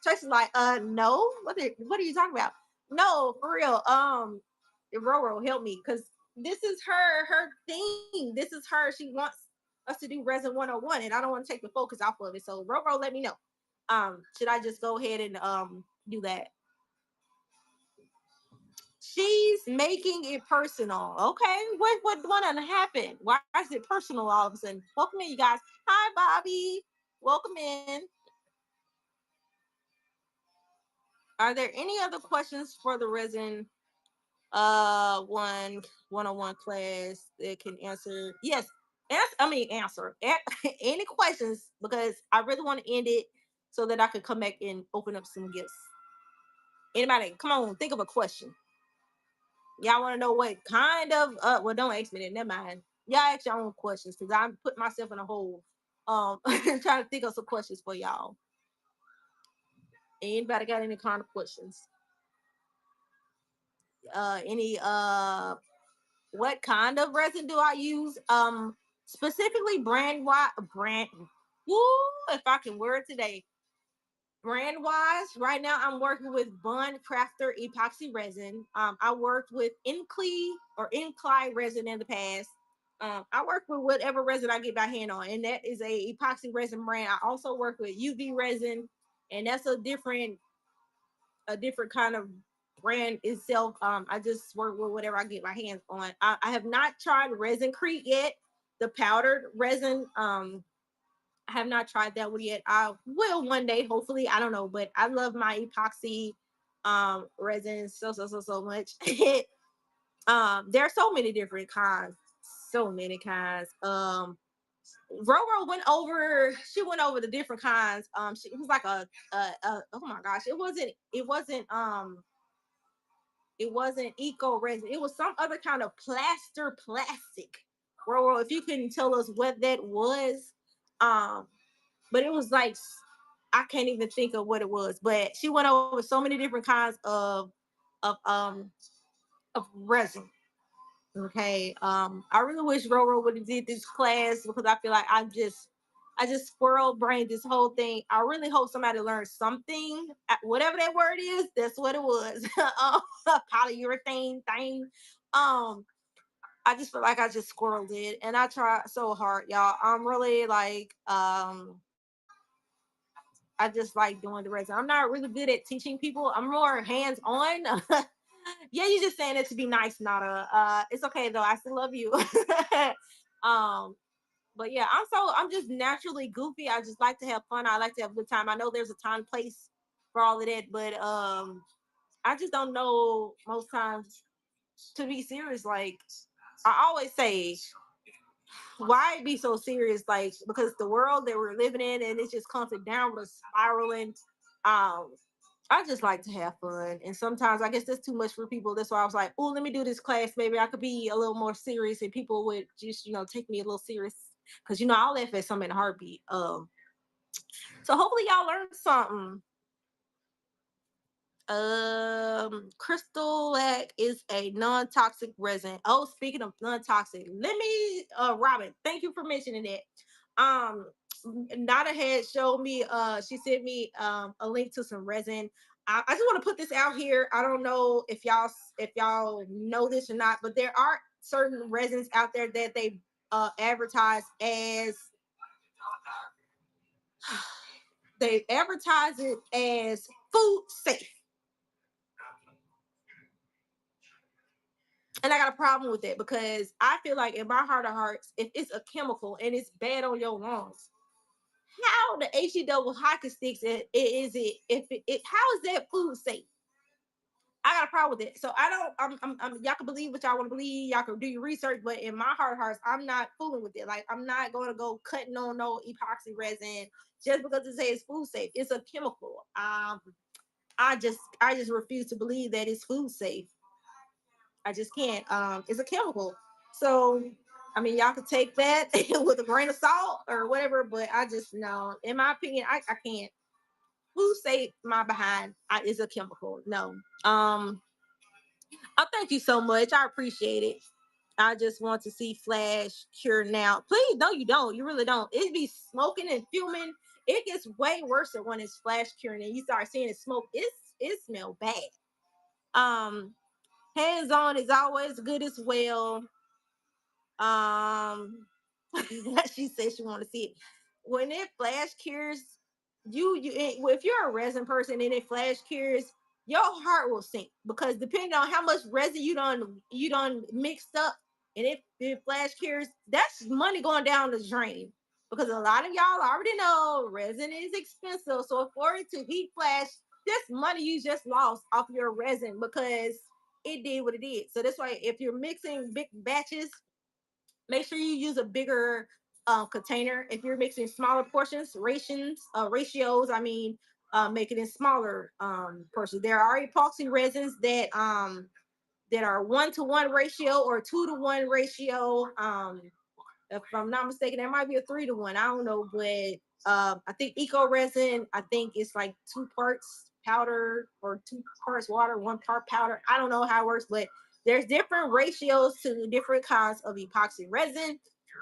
Tracy's like, no. What are you talking about? No, for real. Roro, help me, because this is her thing. This is her. She wants us to do Resin 101, and I don't want to take the focus off of it. So Roro, let me know. Should I just go ahead and do that? She's making it personal. Okay, what wanna happen? Why is it personal all of a sudden? Welcome in, you guys. Hi, Bobby. Welcome in. Are there any other questions for the Resin one-on-one class that can answer? Yes, answer any questions, because I really want to end it so that I could come back and open up some gifts. Anybody, come on, think of a question. Y'all want to know what kind of well, don't ask me that, never mind. Y'all ask your own questions, because I'm putting myself in a hole trying to think of some questions for y'all. Anybody got any kind of questions? Any what kind of resin do I use? Specifically brand. Woo, if I can word today. Brand wise, right now I'm working with Bond Crafter epoxy resin. I worked with Incli resin in the past. I work with whatever resin I get my hand on, and that is a epoxy resin brand. I also work with UV resin, and that's a different kind of brand itself. I just work with whatever I get my hands on. I have not tried Resin Crete yet, the powdered resin. I have not tried that one yet. I will one day, hopefully. I don't know, but I love my epoxy resin so much. There are so many different kinds, so many kinds. Roro she went over the different kinds. It was like a oh my gosh, it wasn't eco resin. It was some other kind of plastic. Roro, if you can tell us what that was, but it was like, I can't even think of what it was. But she went over so many different kinds of um of resin. Okay. I really wish Roro would have did this class, because I feel like I just squirrel brained this whole thing. I really hope somebody learned something. Whatever that word is, that's what it was. Polyurethane thing. I just feel like I just squirreled it, and I tried so hard, y'all. I'm really like, I just like doing the resin. I'm not really good at teaching people. I'm more hands on. Yeah, you're just saying it to be nice, Nada. It's okay though. I still love you. um, but yeah, I'm just naturally goofy. I just like to have fun. I like to have a good time. I know there's a time and place for all of that, but I just don't know most times to be serious. Like I always say, why be so serious? Like, because the world that we're living in, and it's just constantly downward spiraling. Um, I just like to have fun, and sometimes I guess that's too much for people. That's why I was like, "Oh, let me do this class. Maybe I could be a little more serious, and people would just, take me a little serious." Because I'll laugh at some in a heartbeat. So hopefully y'all learned something. Crystal is a non-toxic resin. Oh, speaking of non-toxic, let me Robin, thank you for mentioning that. um Nada had showed me, she sent me a link to some resin. I just want to put this out here. I don't know if y'all know this or not, but there are certain resins out there that they advertise as they advertise it as food safe. And I got a problem with it, because I feel like in my heart of hearts, if it's a chemical and it's bad on your lungs, how the HE double hockey sticks is it if how is that food safe? I got a problem with it. So I don't. Y'all can believe what y'all want to believe. Y'all can do your research, but in my heart of hearts, I'm not fooling with it. Like, I'm not going to go cutting on no epoxy resin just because it says food safe. It's a chemical. I just refuse to believe that it's food safe. I just can't. It's a chemical. So I mean, y'all could take that with a grain of salt or whatever, but I just know, in my opinion, I can't. Who say my behind is a chemical? No. I thank you so much. I appreciate it. I just want to see Flash cure now. Please, no, you don't. You really don't. It be smoking and fuming. It gets way worse when it's Flash curing and you start seeing it smoke. It smells bad. Hands on is always good as well. Um, she said she want to see it when it flash cures. If you're a resin person and it flash cures, your heart will sink because depending on how much resin you done mixed up, and if it flash cures, that's money going down the drain. Because a lot of y'all already know resin is expensive, so for it to heat flash, this money you just lost off your resin because it did what it did. So that's why if you're mixing big batches, make sure you use a bigger container. If you're mixing smaller portions, ratios, I mean, make it in smaller portions. There are epoxy resins that are 1-to-1 ratio or 2-to-1 ratio. If I'm not mistaken, there might be a 3-to-1. I don't know, but I think eco resin, I think it's like 2 parts powder or 2 parts water, 1 part powder. I don't know how it works, but there's different ratios to different kinds of epoxy resin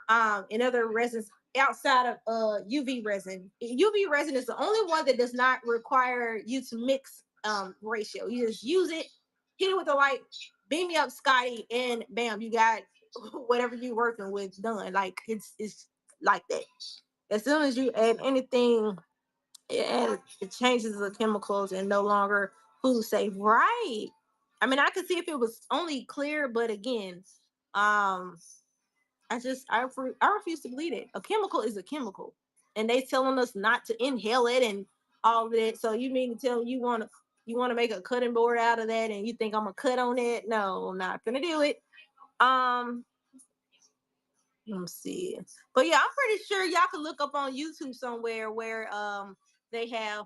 and other resins outside of UV resin. UV resin is the only one that does not require you to mix ratio. You just use it, hit it with the light, beam me up, Scotty, and bam, you got whatever you're working with done. Like it's like that. As soon as you add anything, it changes the chemicals and no longer food safe. Right. I mean, I could see if it was only clear, but again, I refuse to believe it. A chemical is a chemical, and they telling us not to inhale it and all of that. So you mean to tell me you want to make a cutting board out of that, and you think I'm gonna cut on it? No, I'm not gonna do it. Um, let me see. But yeah, I'm pretty sure y'all can look up on YouTube somewhere where they have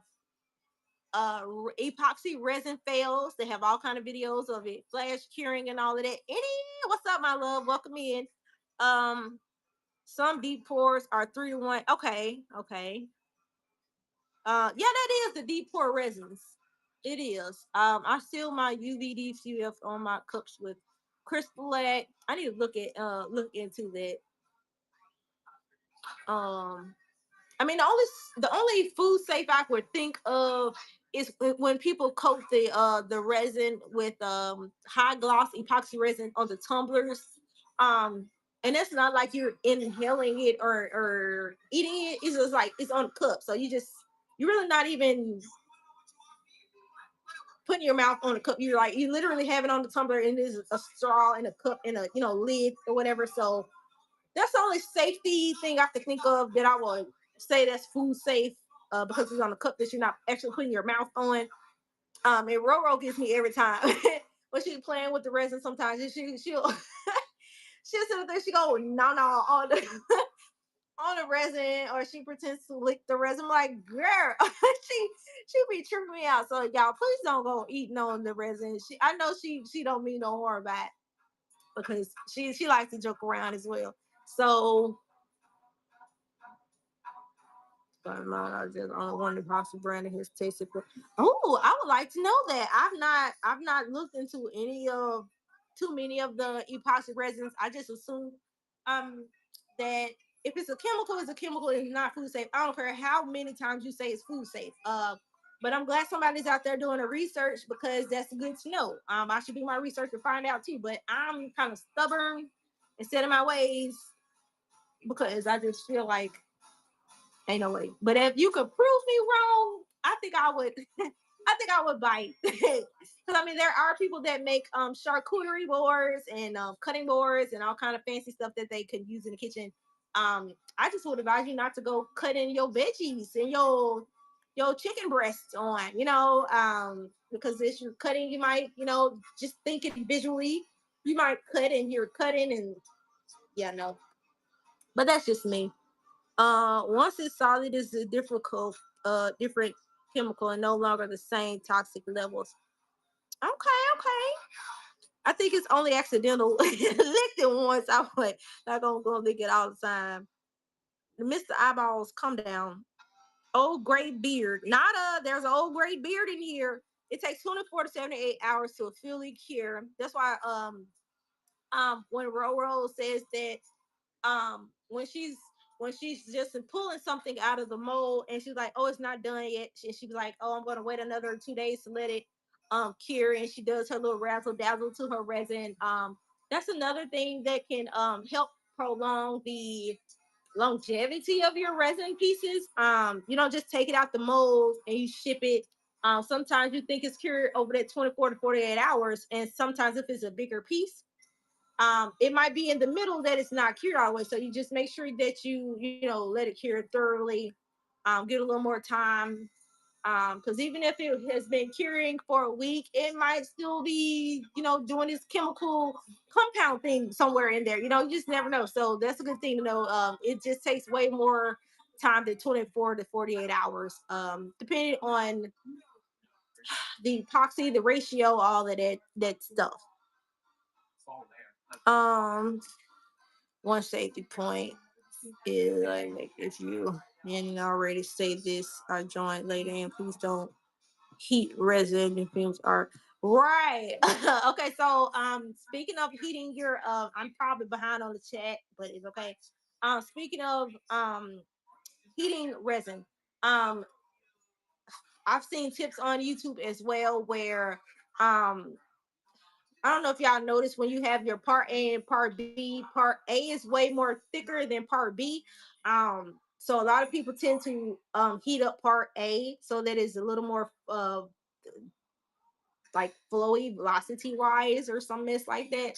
epoxy resin fails. They have all kind of videos of it flash curing and all of that. Any what's up, my love? Welcome in. Um, some deep pores are 3-to-1. Okay, okay. Yeah, that is the deep pore resins. It is. I seal my UVDCF on my cups with crystallite. I need to look into that. Um, I mean, the only food safe I would think of is when people coat the resin with high gloss epoxy resin on the tumblers. Um, and it's not like you're inhaling it or eating it. It's just like it's on the cup, so you're really not even putting your mouth on the cup. You literally have it on the tumbler, and there's a straw and a cup and a lid or whatever. So that's the only safety thing I could think of that I would say that's food safe because it's on a cup that you're not actually putting your mouth on. And Roro gets me every time when she's playing with the resin. Sometimes she'll she'll sit there. She go no on the on the resin, or she pretends to lick the resin. I'm like, girl, she be tripping me out. So y'all, please don't go eating on the resin. I know she don't mean no harm by it because she likes to joke around as well. So I just on one epoxy brand and his tasted. Oh, I would like to know that. I've not looked into any of too many of the epoxy resins. I just assume um that if it's a chemical, it's a chemical. It's not food safe. I don't care how many times you say it's food safe. But I'm glad somebody's out there doing a research because that's good to know. I should do my research to find out too. But I'm kind of stubborn and set in my ways because I just feel like ain't no way. But if you could prove me wrong, I think I would. I think I would bite. Because I mean, there are people that make charcuterie boards and cutting boards and all kind of fancy stuff that they could use in the kitchen. I just would advise you not to go cutting your veggies and your chicken breasts on. Because as you're cutting, you might just thinking visually, you might cut and you're cutting and yeah, no. But that's just me. Once it's solid, it's a different chemical and no longer the same toxic levels. Okay, okay. I think it's only accidental. Licked it once. I'm like, not gonna go lick it all the time. Mr. Eyeballs, come down. Old gray beard. Nada. There's an old gray beard in here. It takes 24 to 78 hours to fully cure. That's why when Roro says that when she's just pulling something out of the mold and she's like, oh, it's not done yet. She was like, oh, I'm gonna wait another 2 days to let it cure, and she does her little razzle dazzle to her resin. That's another thing that can help prolong the longevity of your resin pieces. You don't just take it out the mold and you ship it. Sometimes you think it's cured over that 24 to 48 hours, and sometimes if it's a bigger piece, it might be in the middle that it's not cured all the way. So you just make sure that you know let it cure thoroughly. Get a little more time. Because even if it has been curing for a week, it might still be, doing this chemical compound thing somewhere in there. You just never know. So that's a good thing to know. It just takes way more time than 24 to 48 hours, depending on the epoxy, the ratio, all of that stuff. Um, One safety point is like if you didn't already say this, I joined later, and please don't heat resin and fumes are right. Okay, so speaking of heating your I'm probably behind on the chat, but it's okay. Speaking of heating resin, um I've seen tips on YouTube as well where um I don't know if y'all noticed when you have your part A and part B, part A is way more thicker than part B. So a lot of people tend to heat up part A so that it's a little more like flowy velocity wise or some mess like that,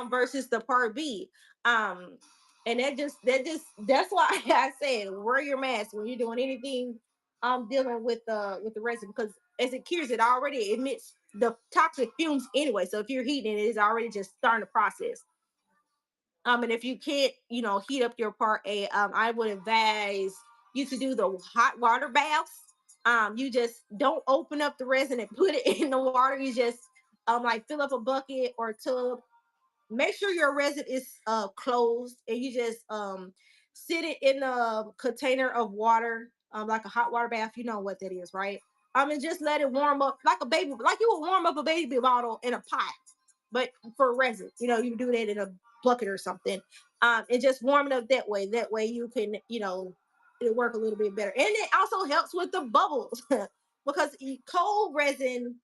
versus the part B. And that's why I said wear your mask when you're doing anything dealing with the resin, because as it cures it already emits the toxic fumes anyway. So if you're heating it, it's already just starting the process. And if you can't, heat up your part A, I would advise you to do the hot water baths. You just don't open up the resin and put it in the water. You just like fill up a bucket or a tub. Make sure your resin is closed, and you just sit it in a container of water, like a hot water bath. You know what that is, right? And just let it warm up like a baby, like you would warm up a baby bottle in a pot, but for resin. You do that in a bucket or something, and just warm it up that way. That way you can, it'll work a little bit better, and it also helps with the bubbles because cold resin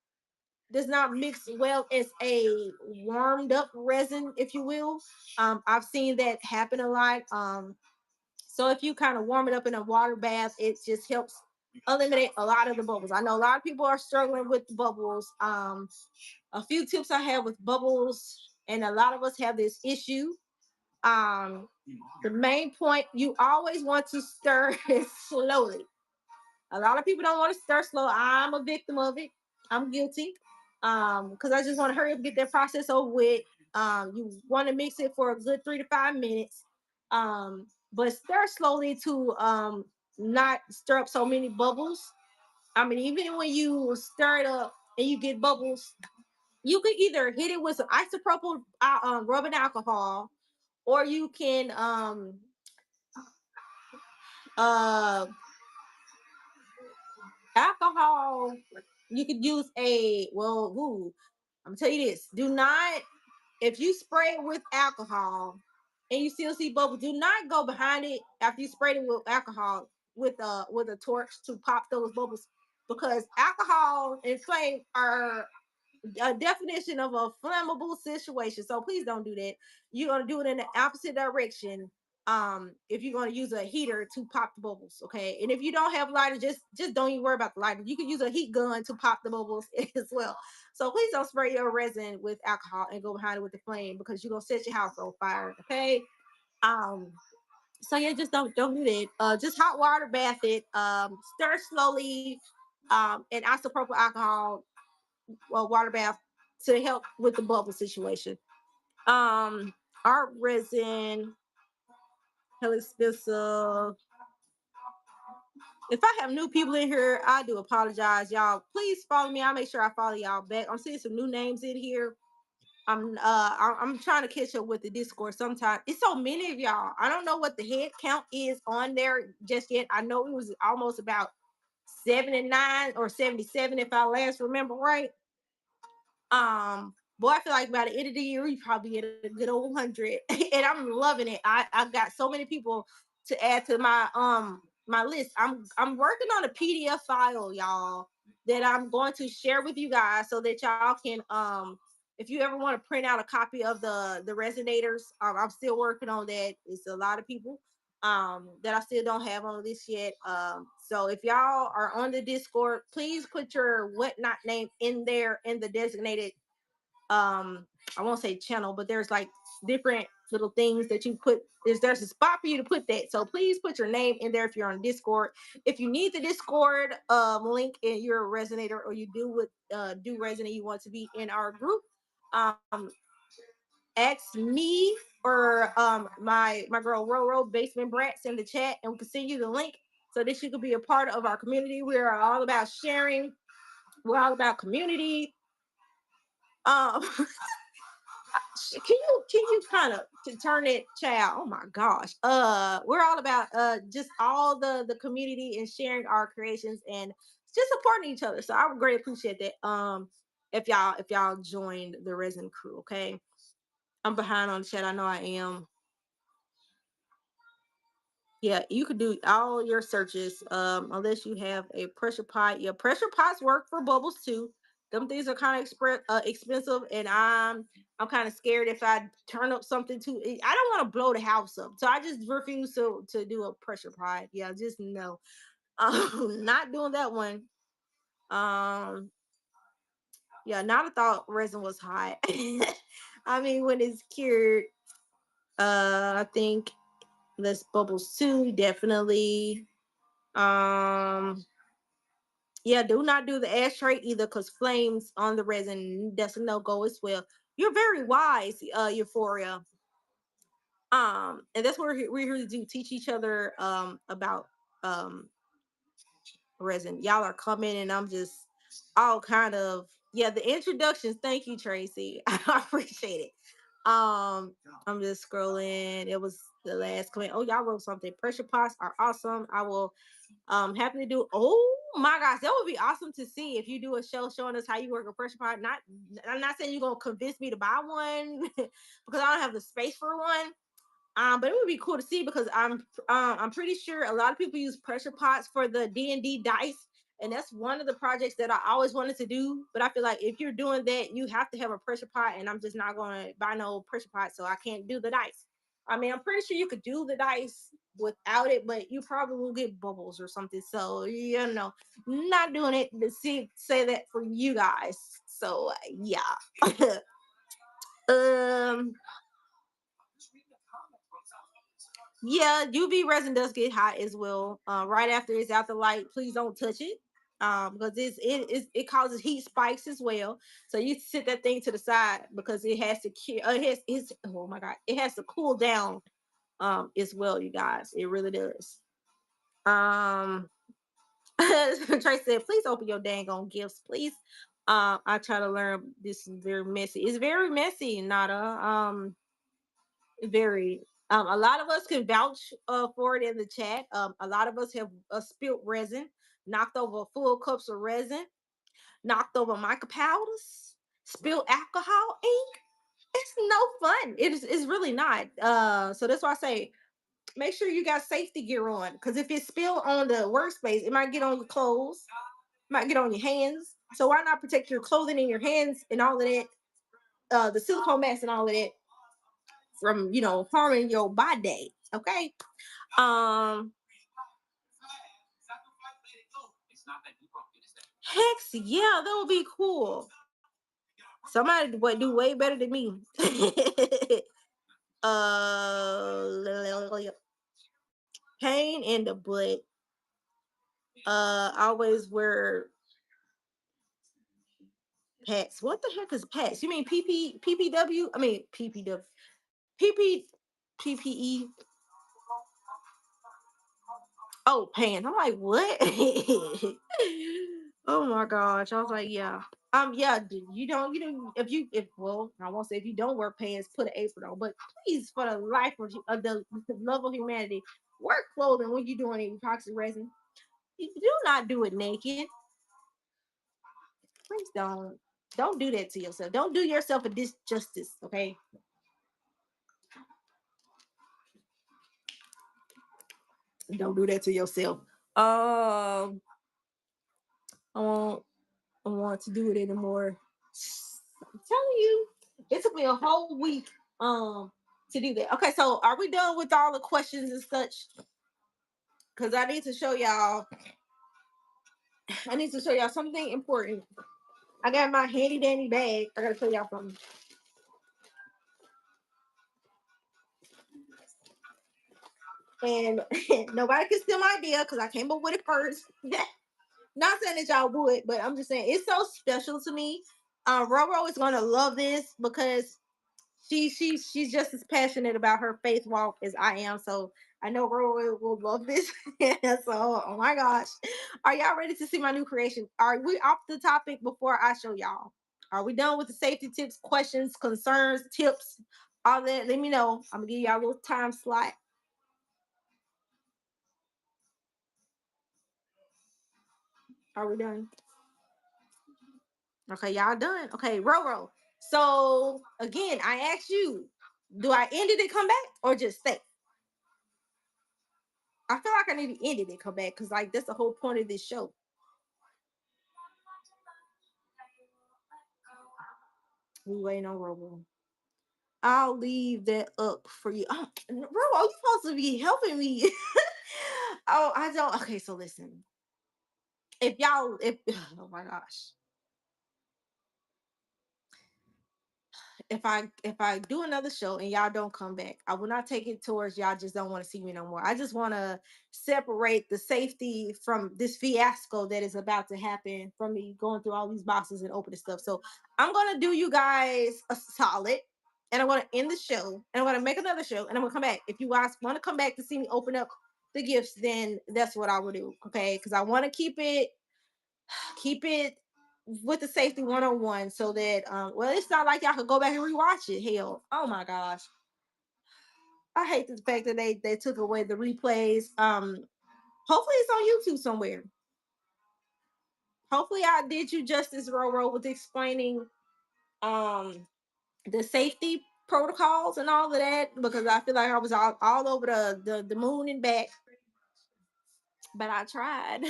does not mix well as a warmed up resin, if you will. I've seen that happen a lot. So if you kind of warm it up in a water bath, it just helps eliminate a lot of the bubbles. I know a lot of people are struggling with bubbles. A few tips I have with bubbles, and a lot of us have this issue. Um, the main point, you always want to stir it slowly. A lot of people don't want to stir slow. I'm a victim of it. I'm guilty. Because I just want to hurry up and get that process over with. You want to mix it for a good 3 to 5 minutes. But stir slowly to not stir up so many bubbles. I mean, even when you stir it up and you get bubbles, you could either hit it with some isopropyl rubbing alcohol, or you can uh alcohol. You could use I'm gonna tell you this: do not, if you spray it with alcohol and you still see bubbles, do not go behind it after you sprayed it with alcohol with a torch to pop those bubbles, because alcohol and flame are a definition of a flammable situation. So please don't do that. You're gonna do it in the opposite direction. If you're gonna use a heater to pop the bubbles, okay. And if you don't have lighter, just don't even worry about the lighter. You can use a heat gun to pop the bubbles as well. So please don't spray your resin with alcohol and go behind it with the flame, because you're gonna set your house on fire. Okay. Um, so yeah, just don't do that. Just hot water bath it. Stir slowly. And isopropyl alcohol, water bath to help with the bubble situation. Art resin, hell expensive. If I have new people in here, I do apologize, y'all. Please follow me. I'll make sure I follow y'all back. I'm seeing some new names in here. I'm trying to catch up with the Discord sometime. It's so many of y'all. I don't know what the head count is on there just yet. I know it was almost about 79 or 77 if I last remember right. Boy, I feel like by the end of the year, we probably get a good old 100, and I'm loving it. I got so many people to add to my list. I'm working on a PDF file, y'all, that I'm going to share with you guys so that y'all can if you ever want to print out a copy of the resonators, I'm still working on that. It's a lot of people that I still don't have on this yet. So if y'all are on the Discord, please put your whatnot name in there in the designated I won't say channel, but there's like different little things that you put. There's a spot for you to put that. So please put your name in there if you're on Discord. If you need the Discord link and you're a resonator or you do resonate, you want to be in our group, um ask me or my girl Roro Basement Brats in the chat, and we can send you the link so that you can be a part of our community. We are all about sharing. We're all about community. Can you kind of to turn it, child? Oh my gosh. We're all about just all the community and sharing our creations and just supporting each other. So I would greatly appreciate that. If y'all joined the resin crew, okay? I'm behind on the chat. I know I am. Yeah, you could do all your searches unless you have a pressure pot. Yeah, pressure pots work for bubbles too. Them things are kind of expensive, and I'm kind of scared if I turn up something too. I don't want to blow the house up, so I just refuse to do a pressure pot. Yeah, just no, not doing that one. Um, yeah, not a thought resin was hot. I mean, when it's cured, I think less bubbles too, definitely. Um, yeah, do not do the ashtray either because flames on the resin, that's a no go as well. You're very wise, Euphoria. And that's what we're here to do, teach each other about um resin. Y'all are coming and I'm just all kind of yeah, the introductions. Thank you, Tracy. I appreciate it. I'm just scrolling. It was the last comment. Oh, y'all wrote something. Pressure pots are awesome. I will happily do. Oh my gosh, that would be awesome to see if you do a show showing us how you work a pressure pot. Not, I'm not saying you're gonna convince me to buy one because I don't have the space for one. But it would be cool to see because I'm pretty sure a lot of people use pressure pots for the D&D dice, and that's one of the projects that I always wanted to do. But I feel like if you're doing that, you have to have a pressure pot, and I'm just not going to buy no pressure pot, so I can't do the dice. I mean, I'm pretty sure you could do the dice without it, but you probably will get bubbles or something. So you know, not doing it. To say that for you guys. So yeah. um Yeah, UV resin does get hot as well. Right after it's out the light, please don't touch it. Because it causes heat spikes as well. So you sit that thing to the side because it has to oh my god, it has to cool down as well, you guys. It really does. Um Trey said, please open your dang on gifts, please. I try to learn this is very messy. It's very messy, Nada. Very. A lot of us can vouch for it in the chat. A lot of us have spilt resin, knocked over full cups of resin, knocked over mica powders, spilled alcohol, ink. It's no fun. It's really not. So that's why I say make sure you got safety gear on because if it spill on the workspace, it might get on your clothes, might get on your hands. So why not protect your clothing and your hands and all of that, the silicone mask and all of that from harming your body. Okay. Um Hex, yeah, that would be cool. Somebody would do way better than me. uh Pain in the butt. Always wear pats. What the heck is pats? You mean PPW? I mean PPW. PP PPE. Oh, pants. I'm like, what? Oh my gosh. I was like, yeah. Yeah, if well, I won't say if you don't wear pants, put an apron on, but please, for the life of the love of humanity, wear clothing when you're doing epoxy resin. You do not do it naked. Please don't do that to yourself. Don't do yourself a disjustice, okay? Don't do that to yourself. Um, I won't I want to do it anymore. I'm telling you, it took me a whole week to do that. Okay, so are we done with all the questions and such? Because I need to show y'all. I need to show y'all something important. I got my handy dandy bag. I gotta show y'all something. And nobody can steal my idea because I came up with it first. Not saying that y'all would, but I'm just saying it's so special to me. Roro is gonna love this because she's just as passionate about her faith walk as I am. So I know Roro will love this. So oh my gosh. Are y'all ready to see my new creation? Are we off the topic before I show y'all? Are we done with the safety tips, questions, concerns, tips, all that? Let me know. I'm gonna give y'all a little time slot. Are we done? Okay, y'all done. Okay, Roro. So again, I asked you, do I end it and come back or just stay? I feel like I need to end it and come back because like that's the whole point of this show. We waiting on Robo. I'll leave that up for you. Oh, Robo, you supposed to be helping me. Oh, I don't. Okay, so listen. If oh my gosh, if I do another show and y'all don't come back, I will not take it towards y'all just don't want to see me no more. I just want to separate the safety from this fiasco that is about to happen from me going through all these boxes and opening stuff. So I'm gonna do you guys a solid. And I'm gonna end the show and I'm gonna make another show and I'm gonna come back. If you guys want to come back to see me open up the gifts, then that's what I will do. Okay. Because I want to keep it with the safety 101 so that well it's not like y'all could go back and rewatch it. Hell, oh my gosh, I hate the fact that they took away the replays. Hopefully it's on YouTube somewhere. Hopefully I did you justice, Roro, with explaining um the safety protocols and all of that because I feel like I was all over the moon and back, but I tried.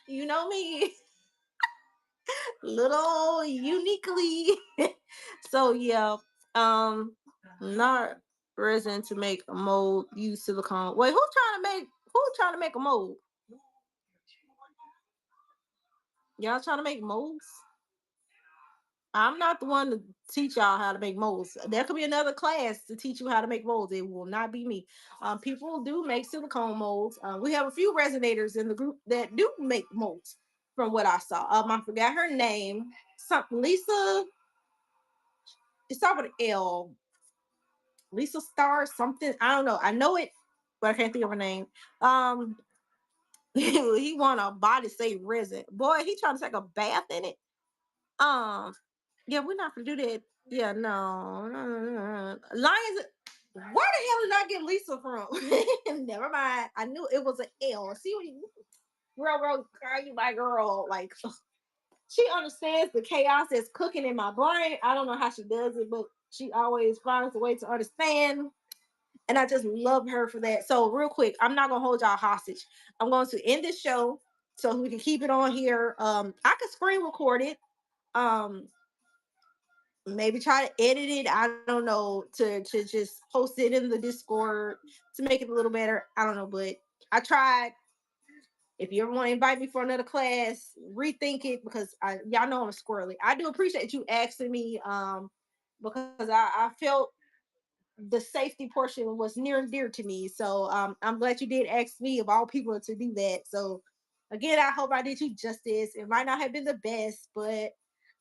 You know me, little uniquely. So yeah, um, not resin to make a mold. Use silicone. Wait, who's trying to make a mold? Y'all trying to make molds? I'm not the one to teach y'all how to make molds. There could be another class to teach you how to make molds. It will not be me. People do make silicone molds. We have a few resonators in the group that do make molds. From what I saw, I forgot her name. Something Lisa. It's over with an L. Lisa Star something. I don't know. I know it, but I can't think of her name. Um, he want a body say resin. Boy, he trying to take a bath in it. Um, yeah, we're not gonna do that. Yeah, no, no, no, no, no. Lions. Where the hell did I get Lisa from? Never mind. I knew it was an L. See what you, girl, you my girl. Like she understands the chaos that's cooking in my brain. I don't know how she does it, but she always finds a way to understand. And I just love her for that. So, real quick, I'm not gonna hold y'all hostage. I'm going to end this show so we can keep it on here. I could screen record it. Um, maybe try to edit it. I don't know to just post it in the Discord to make it a little better. I don't know, but I tried. If you ever want to invite me for another class, rethink it because y'all know I'm squirrely. I do appreciate you asking me because I felt the safety portion was near and dear to me. So I'm glad you did ask me of all people to do that. So again, I hope I did you justice. It might not have been the best, but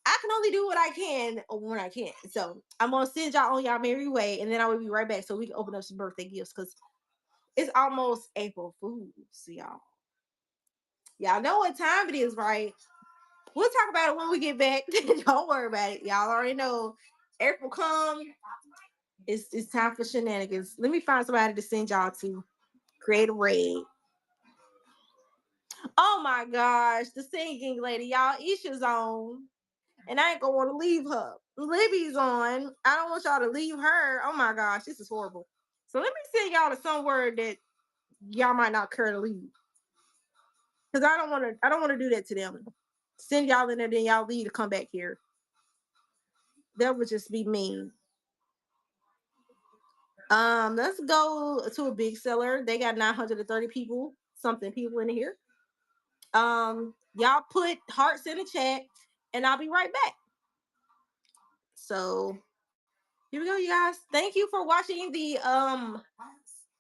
I can only do what I can when I can. So I'm gonna send y'all on y'all merry way, and then I will be right back so we can open up some birthday gifts because it's almost April Fools, y'all. Y'all know what time it is, right? We'll talk about it when we get back. Don't worry about it. Y'all already know. April come. It's time for shenanigans. Let me find somebody to send y'all to. Create a raid. Oh my gosh, the singing lady, y'all. Isha's on, and I ain't gonna want to leave her. Libby's on. I don't want y'all to leave her. Oh my gosh, this is horrible. So let me send y'all to some word that y'all might not care to leave, because I don't want to. I don't want to do that to them. Send y'all in there, then y'all leave to come back here. That would just be mean. Let's go to a big seller. They got 930 people, something people in here. Y'all put hearts in the chat, and I'll be right back. So here we go, you guys. Thank you for watching the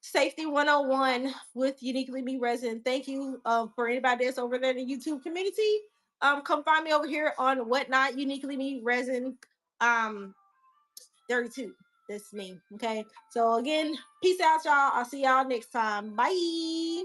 Safety 101 with Uniquely Me Resin. Thank you for anybody that's over there in the YouTube community. Come find me over here on Whatnot Uniquely Me Resin 32. That's me. Okay. So again, peace out, y'all. I'll see y'all next time. Bye.